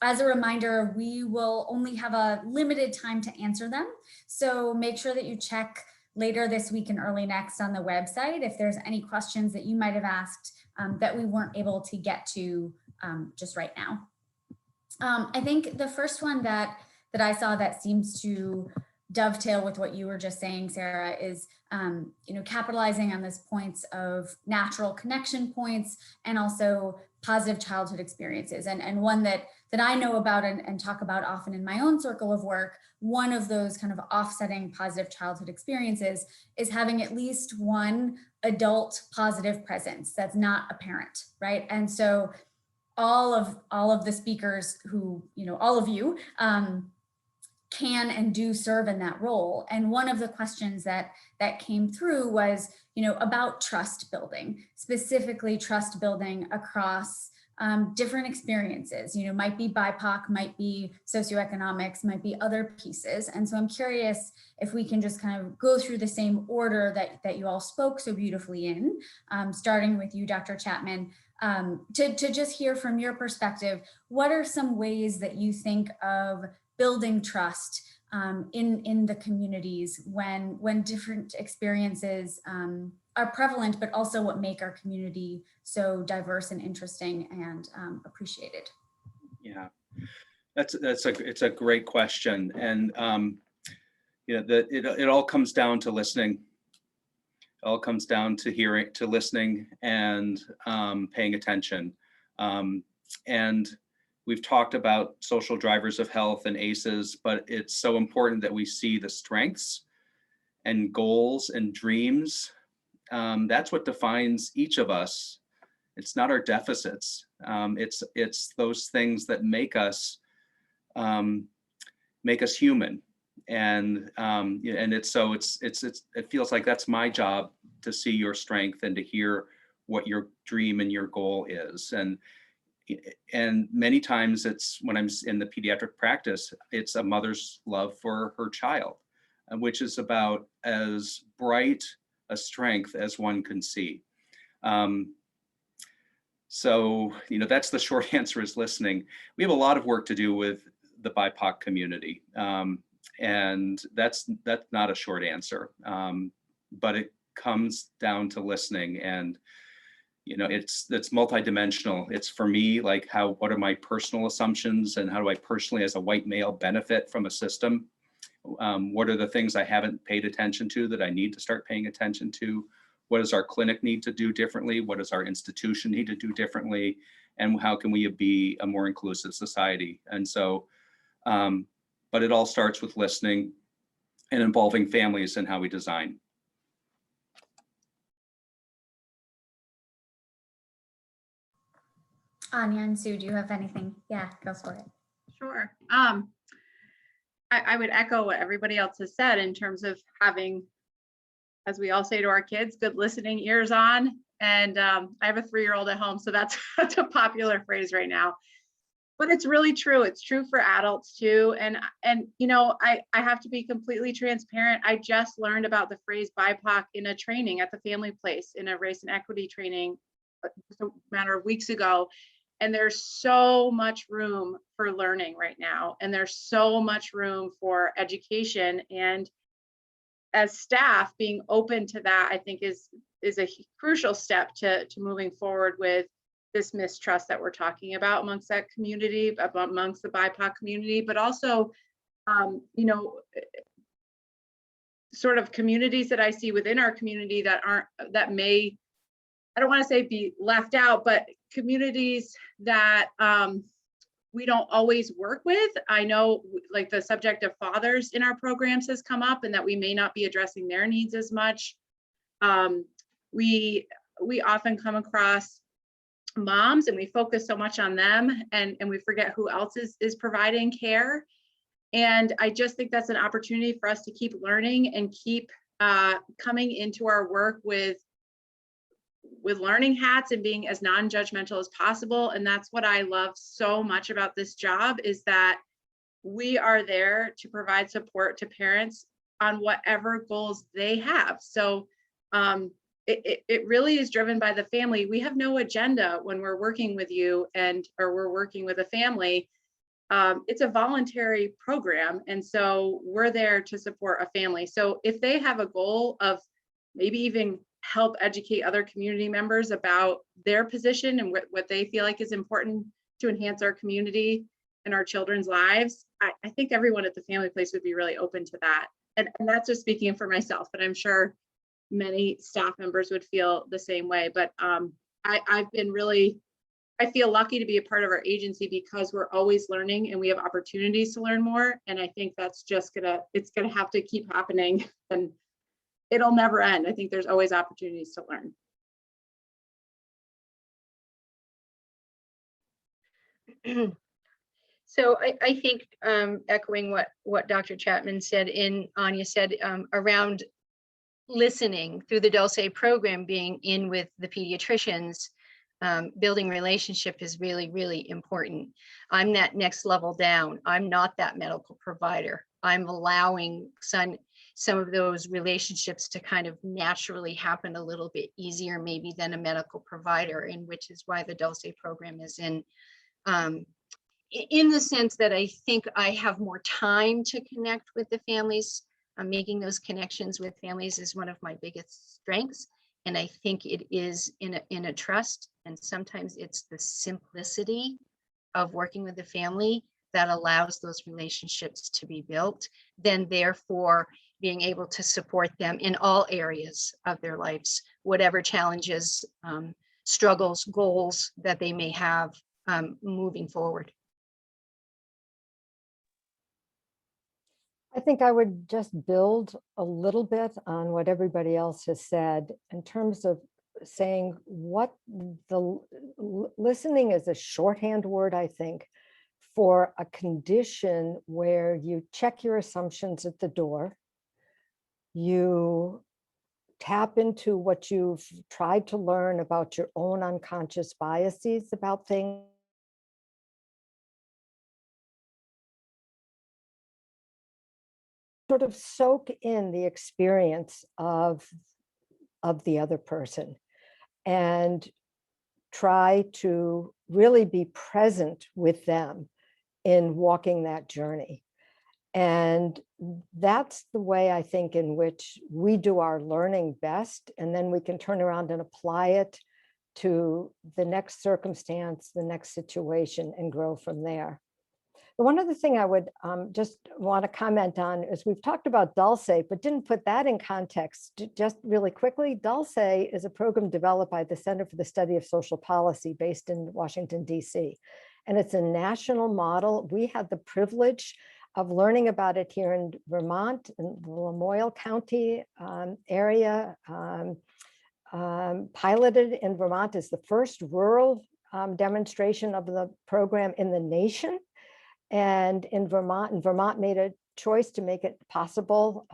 As a reminder, we will only have a limited time to answer them. So make sure that you check later this week and early next on the website if there's any questions that you might have asked that we weren't able to get to just right now. I think the first one that I saw that seems to dovetail with what you were just saying, Sarah, is capitalizing on this points of natural connection points and also positive childhood experiences. And one that I know about and talk about often in my own circle of work, one of those kind of offsetting positive childhood experiences is having at least one adult positive presence that's not a parent, right? And so all of the speakers who, all of you can and do serve in that role. And one of the questions that came through was, about trust building, specifically trust building across different experiences, might be BIPOC, might be socioeconomics, might be other pieces. And so I'm curious if we can just kind of go through the same order that you all spoke so beautifully in, starting with you, Dr. Chapman, to just hear from your perspective, what are some ways that you think of building trust in the communities when different experiences are prevalent, but also what make our community so diverse and interesting and appreciated? Yeah, it's a great question, and it all comes down to listening. It all comes down to listening and paying attention. And we've talked about social drivers of health and ACEs, but it's so important that we see the strengths and goals and dreams. That's what defines each of us. It's not our deficits. It's those things that make us human. And it feels like that's my job to see your strength and to hear what your dream and your goal is. And And many times it's when I'm in the pediatric practice, it's a mother's love for her child, which is about as bright a strength as one can see. So, that's the short answer, is listening. We have a lot of work to do with the BIPOC community. And that's not a short answer, but it comes down to listening. And, it's multidimensional. It's, for me, like, what are my personal assumptions, and how do I personally, as a white male, benefit from a system? What are the things I haven't paid attention to that I need to start paying attention to? What does our clinic need to do differently? What does our institution need to do differently? And how can we be a more inclusive society? And so, but it all starts with listening and involving families in how we design. Anya and Sue, do you have anything? Yeah, go for it. Sure. I would echo what everybody else has said in terms of having, as we all say to our kids, good listening ears on. And I have a 3-year-old at home, so that's a popular phrase right now. But it's really true. It's true for adults too. And I have to be completely transparent. I just learned about the phrase BIPOC in a training at the Family Place, in a race and equity training just a matter of weeks ago. And there's so much room for learning right now. And there's so much room for education. And as staff, being open to that, I think is a crucial step to moving forward with this mistrust that we're talking about amongst that community, amongst the BIPOC community, but also, sort of communities that I see within our community that may, I don't want to say be left out, but communities that we don't always work with. I know, like, the subject of fathers in our programs has come up, and that we may not be addressing their needs as much. We often come across moms, and we focus so much on them, and we forget who else is providing care. And I just think that's an opportunity for us to keep learning and keep coming into our work with learning hats and being as non-judgmental as possible. And that's what I love so much about this job, is that we are there to provide support to parents on whatever goals they have. So it really is driven by the family. We have no agenda when we're working with you or we're working with a family. It's a voluntary program. And so we're there to support a family. So if they have a goal of maybe even help educate other community members about their position and what they feel like is important to enhance our community and our children's lives, I think everyone at the Family Place would be really open to that. And that's just speaking for myself, but I'm sure many staff members would feel the same way. But I've been really, I feel lucky to be a part of our agency because we're always learning and we have opportunities to learn more. And I think that's just it's gonna have to keep happening, and it'll never end. I think there's always opportunities to learn. So I think echoing what Dr. Chapman said, Anya said, around listening through the Dulce program, being in with the pediatricians, building relationship is really, really important. I'm that next level down. I'm not that medical provider. I'm allowing some of those relationships to kind of naturally happen a little bit easier maybe than a medical provider, and which is why the Dulce program is in the sense that I think I have more time to connect with the families. Making those connections with families is one of my biggest strengths. And I think it is in a trust. And sometimes it's the simplicity of working with the family that allows those relationships to be built, then therefore being able to support them in all areas of their lives, whatever challenges, struggles, goals that they may have moving forward. I think I would just build a little bit on what everybody else has said in terms of saying what listening is a shorthand word, I think, for a condition where you check your assumptions at the door, you tap into what you've tried to learn about your own unconscious biases about things, sort of soak in the experience of the other person and try to really be present with them in walking that journey. And that's the way I think in which we do our learning best. And then we can turn around and apply it to the next circumstance, the next situation, and grow from there. One other thing I would just want to comment on is we've talked about Dulce, but didn't put that in context. Just really quickly, Dulce is a program developed by the Center for the Study of Social Policy based in Washington, D.C. And it's a national model. We had the privilege of learning about it here in Vermont, in the Lamoille County area. Piloted in Vermont is the first rural demonstration of the program in the nation. And in Vermont made a choice to make it possible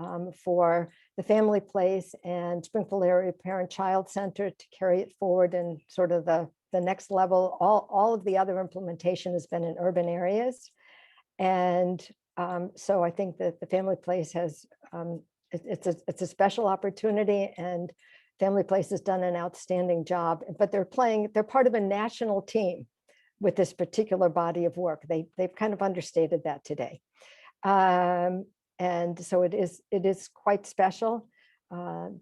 for the Family Place and Springfield Area Parent-Child Center to carry it forward in sort of the next level. All of the other implementation has been in urban areas. And so I think that the Family Place has, it's a special opportunity, and Family Place has done an outstanding job, but they're part of a national team with this particular body of work. They've kind of understated that today. And so it is quite special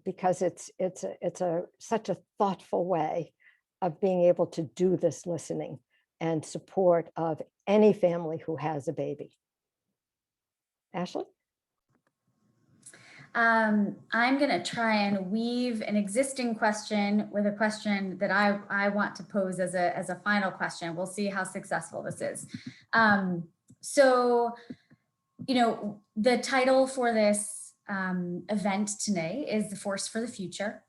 because it's such a thoughtful way of being able to do this listening and support of any family who has a baby. Ashley? I'm going to try and weave an existing question with a question that I want to pose as a final question. We'll see how successful this is. So, you know, the title for this event today is The Force for the Future.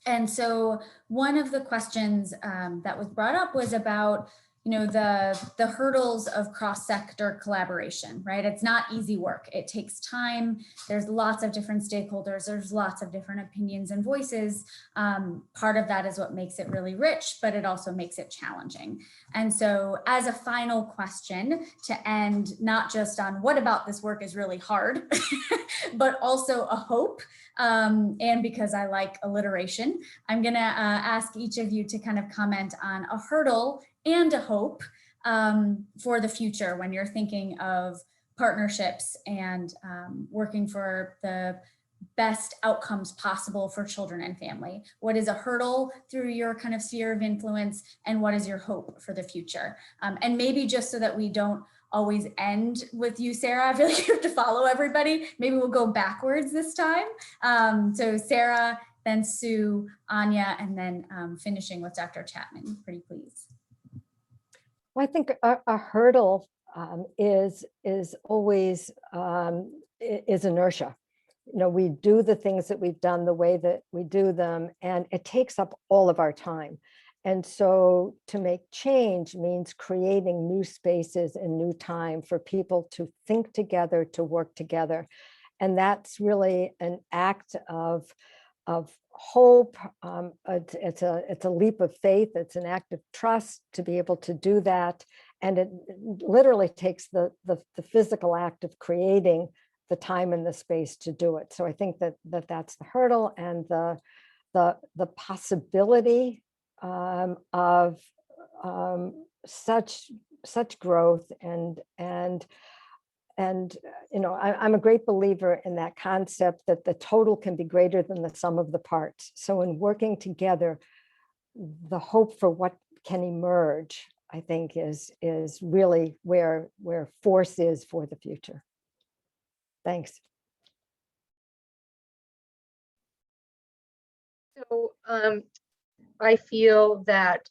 And so one of the questions that was brought up was about, you know, the hurdles of cross-sector collaboration, right? It's not easy work. It takes time. There's lots of different stakeholders. There's lots of different opinions and voices. Part of that is what makes it really rich, but it also makes it challenging. And so as a final question to end, not just on what about this work is really hard, but also a hope. And because I like alliteration, I'm gonna ask each of you to kind of comment on a hurdle and a hope for the future when you're thinking of partnerships and working for the best outcomes possible for children and family. What is a hurdle through your kind of sphere of influence, and what is your hope for the future? And maybe just so that we don't always end with you, Sarah, I feel like you have to follow everybody. Maybe we'll go backwards this time. So Sarah, then Sue, Anya, and then finishing with Dr. Chapman, pretty please. Well, I think a hurdle is always is inertia. You know, we do the things that we've done the way that we do them, and it takes up all of our time. And so to make change means creating new spaces and new time for people to think together, to work together. And that's really an act of hope. It's a leap of faith. It's an act of trust to be able to do that. And it literally takes the physical act of creating the time and the space to do it. So I think that's the hurdle, and the possibility of such growth and you know, I'm a great believer in that concept that the total can be greater than the sum of the parts. So in working together, the hope for what can emerge, I think, is really where force is for the future. Thanks. So I feel that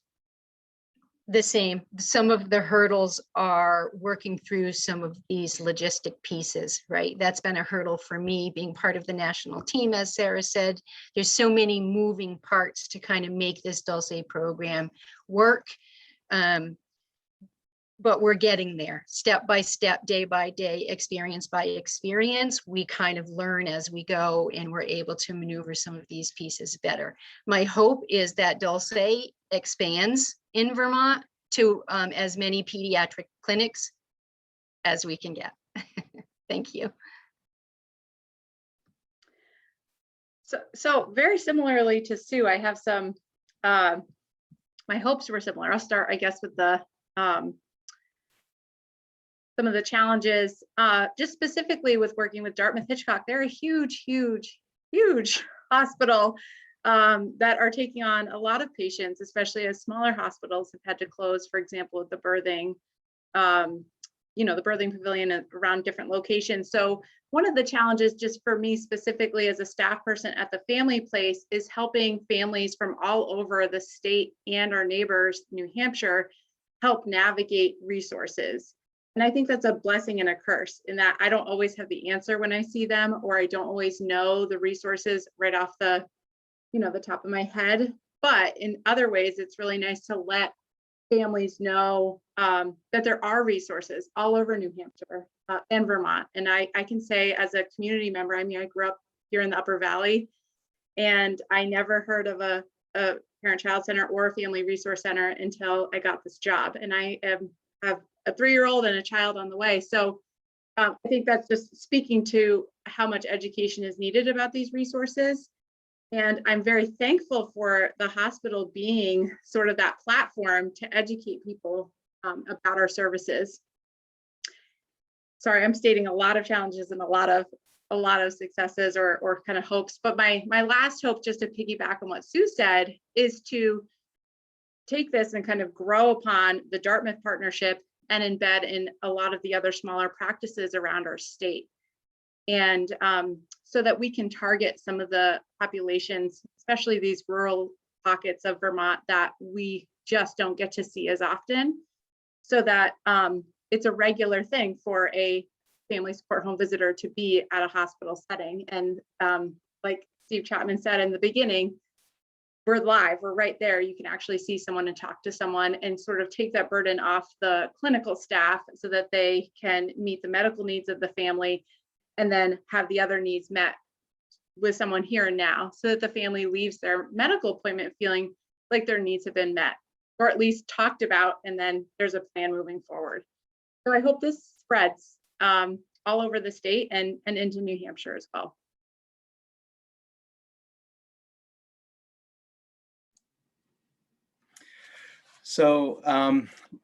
some of the hurdles are working through some of these logistic pieces, right? That's been a hurdle for me being part of the national team. As Sarah said, there's so many moving parts to kind of make this Dulce program work. But we're getting there step by step, day by day, experience by experience. We kind of learn as we go, and we're able to maneuver some of these pieces better. My hope is that Dulce expands in Vermont to as many pediatric clinics as we can get. Thank you. So very similarly to Sue, I have some, my hopes were similar. I'll start, I guess, with the some of the challenges, just specifically with working with Dartmouth Hitchcock. They're a huge, huge, huge hospital that are taking on a lot of patients, especially as smaller hospitals have had to close, for example, with the birthing, the birthing pavilion around different locations. So one of the challenges just for me specifically as a staff person at the family place is helping families from all over the state and our neighbors, New Hampshire, help navigate resources. And I think that's a blessing and a curse in that I don't always have the answer when I see them, or I don't always know the resources right off the top of my head. But in other ways, it's really nice to let families know that there are resources all over New Hampshire and Vermont. And I can say as a community member, I mean, I grew up here in the Upper Valley, and I never heard of a parent-child center or a family resource center until I got this job. And I have a 3-year-old and a child on the way. So I think that's just speaking to how much education is needed about these resources. And I'm very thankful for the hospital being sort of that platform to educate people about our services. Sorry, I'm stating a lot of challenges and a lot of successes or kind of hopes. But my last hope, just to piggyback on what Sue said, is to take this and kind of grow upon the Dartmouth partnership and embed in a lot of the other smaller practices around our state. And so that we can target some of the populations, especially these rural pockets of Vermont that we just don't get to see as often, so that it's a regular thing for a family support home visitor to be at a hospital setting. And like Steve Chapman said in the beginning, we're live, we're right there. You can actually see someone and talk to someone and sort of take that burden off the clinical staff so that they can meet the medical needs of the family and then have the other needs met with someone here and now, so that the family leaves their medical appointment feeling like their needs have been met, or at least talked about, and then there's a plan moving forward. So I hope this spreads all over the state and into New Hampshire as well. So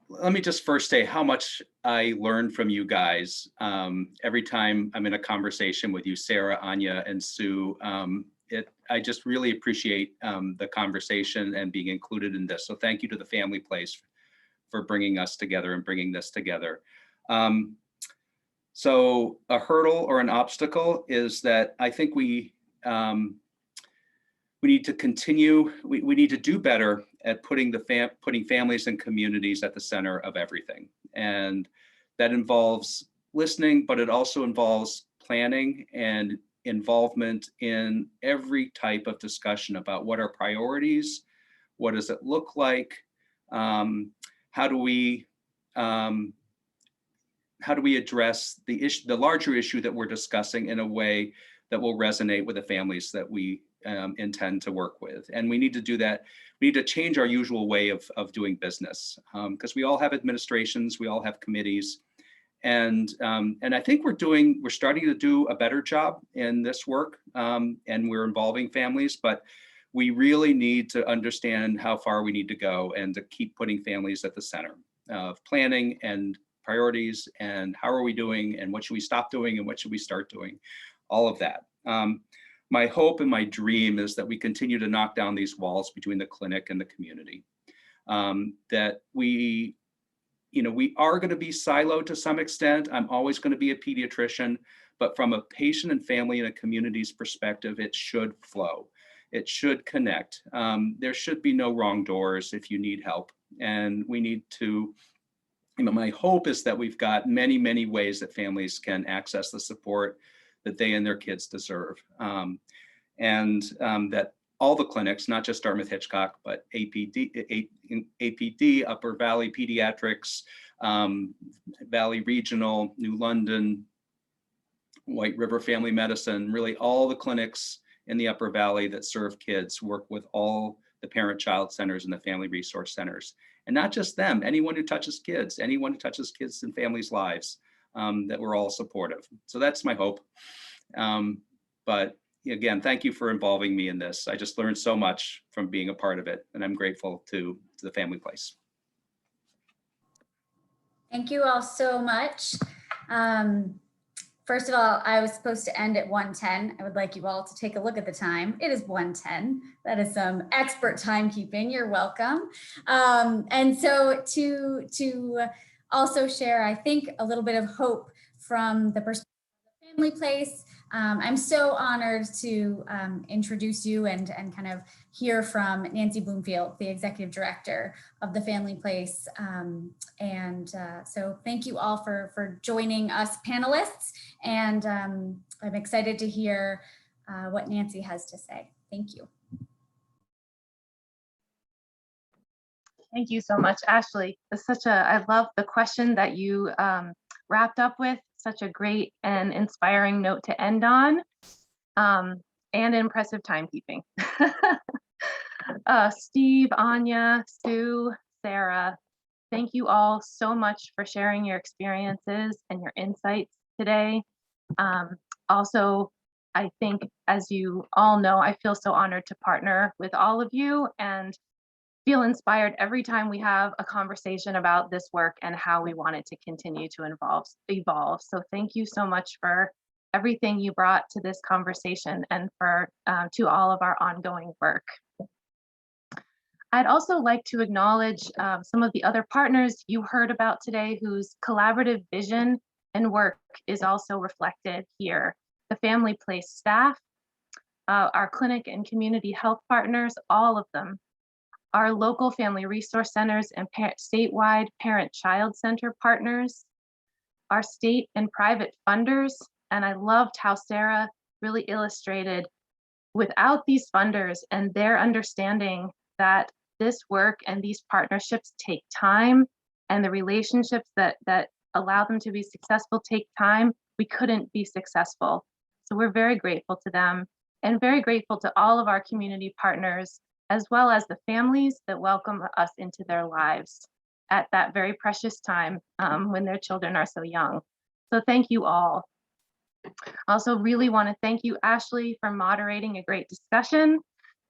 let me just first say how much I learn from you guys every time I'm in a conversation with you, Sarah, Anya, and Sue. I just really appreciate the conversation and being included in this. So thank you to the Family Place for bringing us together and bringing this together. So a hurdle or an obstacle is that I think we need to continue, we need to do better at putting families and communities at the center of everything. And that involves listening, but it also involves planning and involvement in every type of discussion about what are priorities, what does it look like, how do we address the larger issue that we're discussing in a way that will resonate with the families that we intend to work with. And we need to do that. We need to change our usual way of doing business, because we all have administrations, we all have committees. And I think we're starting to do a better job in this work, and we're involving families, but we really need to understand how far we need to go and to keep putting families at the center of planning and priorities, and how are we doing, and what should we stop doing, and what should we start doing, all of that. My hope and my dream is that we continue to knock down these walls between the clinic and the community. That we are going to be siloed to some extent. I'm always going to be a pediatrician, but from a patient and family and a community's perspective, it should flow. It should connect. There should be no wrong doors if you need help. And we need to, my hope is that we've got many, many ways that families can access the support that they and their kids deserve. And that all the clinics, not just Dartmouth Hitchcock, but APD, Upper Valley Pediatrics, Valley Regional, New London, White River Family Medicine, really all the clinics in the Upper Valley that serve kids work with all the parent-child centers and the family resource centers. And not just them, anyone who touches kids and families' lives, that we're all supportive. So that's my hope. But again, thank you for involving me in this. I just learned so much from being a part of it, and I'm grateful to the Family Place. Thank you all so much. First of all, I was supposed to end at 1:10. I would like you all to take a look at the time. It is 1:10. That is some expert timekeeping. You're welcome. And so to also share, I think, a little bit of hope from the perspective of the Family Place. I'm so honored to introduce you and kind of hear from Nancy Bloomfield, the Executive Director of the Family Place. So thank you all for joining us panelists. And I'm excited to hear what Nancy has to say. Thank you. Thank you so much, Ashley. It's I love the question that you wrapped up with. Such a great and inspiring note to end on, and impressive timekeeping. Steve, Anya, Sue, Sarah, thank you all so much for sharing your experiences and your insights today. Also, I think, as you all know, I feel so honored to partner with all of you and feel inspired every time we have a conversation about this work and how we want it to continue to evolve. So thank you so much for everything you brought to this conversation and for to all of our ongoing work. I'd also like to acknowledge some of the other partners you heard about today whose collaborative vision and work is also reflected here. The Family Place staff, our clinic and community health partners, all of them, our local family resource centers and statewide parent-child center partners, our state and private funders. And I loved how Sarah really illustrated, without these funders and their understanding that this work and these partnerships take time, and the relationships that allow them to be successful take time, we couldn't be successful. So we're very grateful to them and very grateful to all of our community partners, as well as the families that welcome us into their lives at that very precious time when their children are so young. So thank you all. Also really want to thank you, Ashley, for moderating a great discussion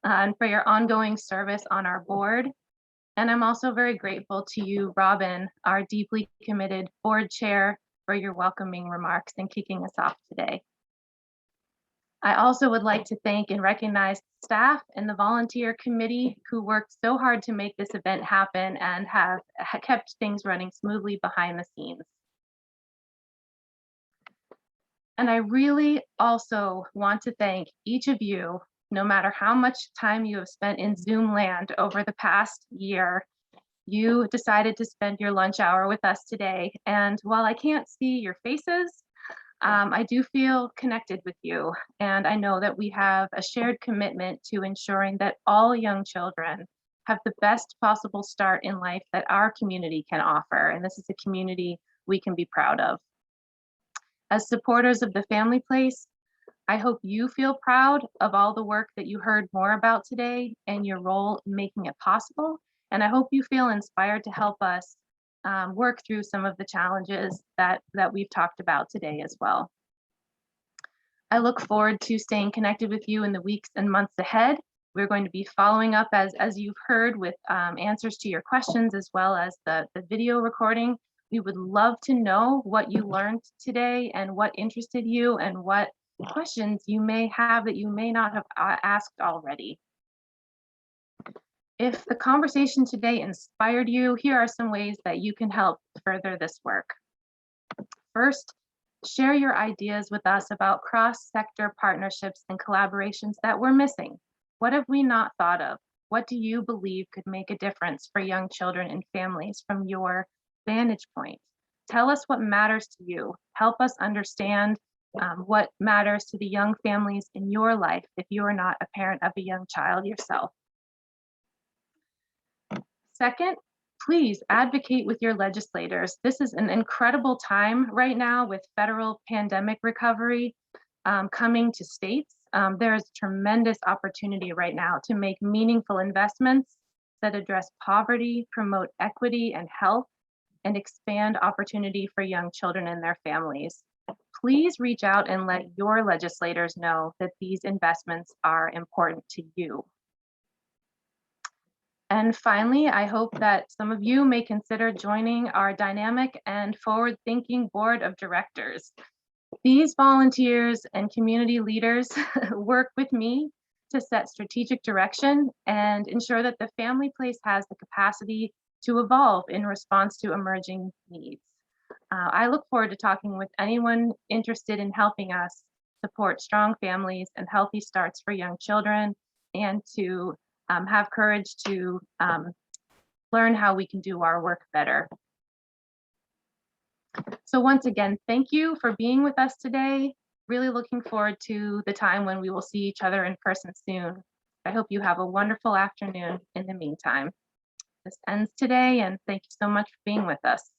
and for your ongoing service on our board. And I'm also very grateful to you, Robin, our deeply committed board chair, for your welcoming remarks and kicking us off today. I also would like to thank and recognize staff and the volunteer committee who worked so hard to make this event happen and have kept things running smoothly behind the scenes. And I really also want to thank each of you, no matter how much time you have spent in Zoom land over the past year. You decided to spend your lunch hour with us today. And while I can't see your faces, I do feel connected with you, and I know that we have a shared commitment to ensuring that all young children have the best possible start in life that our community can offer, and this is a community we can be proud of. As supporters of the Family Place, I hope you feel proud of all the work that you heard more about today and your role in making it possible, and I hope you feel inspired to help us work through some of the challenges that we've talked about today as well. I look forward to staying connected with you in the weeks and months ahead. We're going to be following up, as you've heard, with answers to your questions, as well as the video recording. We would love to know what you learned today and what interested you and what questions you may have that you may not have asked already. If the conversation today inspired you, here are some ways that you can help further this work. First, share your ideas with us about cross-sector partnerships and collaborations that we're missing. What have we not thought of? What do you believe could make a difference for young children and families from your vantage point? Tell us what matters to you. Help us understand what matters to the young families in your life if you are not a parent of a young child yourself. Second, please advocate with your legislators. This is an incredible time right now with federal pandemic recovery coming to states. There is tremendous opportunity right now to make meaningful investments that address poverty, promote equity and health, and expand opportunity for young children and their families. please reach out and let your legislators know that these investments are important to you. And finally, I hope that some of you may consider joining our dynamic and forward-thinking board of directors. These volunteers and community leaders work with me to set strategic direction and ensure that the family place has the capacity to evolve in response to emerging needs. I look forward to talking with anyone interested in helping us support strong families and healthy starts for young children, and to have courage to learn how we can do our work better. So once again, thank you for being with us today. Really looking forward to the time when we will see each other in person soon. I hope you have a wonderful afternoon in the meantime. This ends today, and thank you so much for being with us.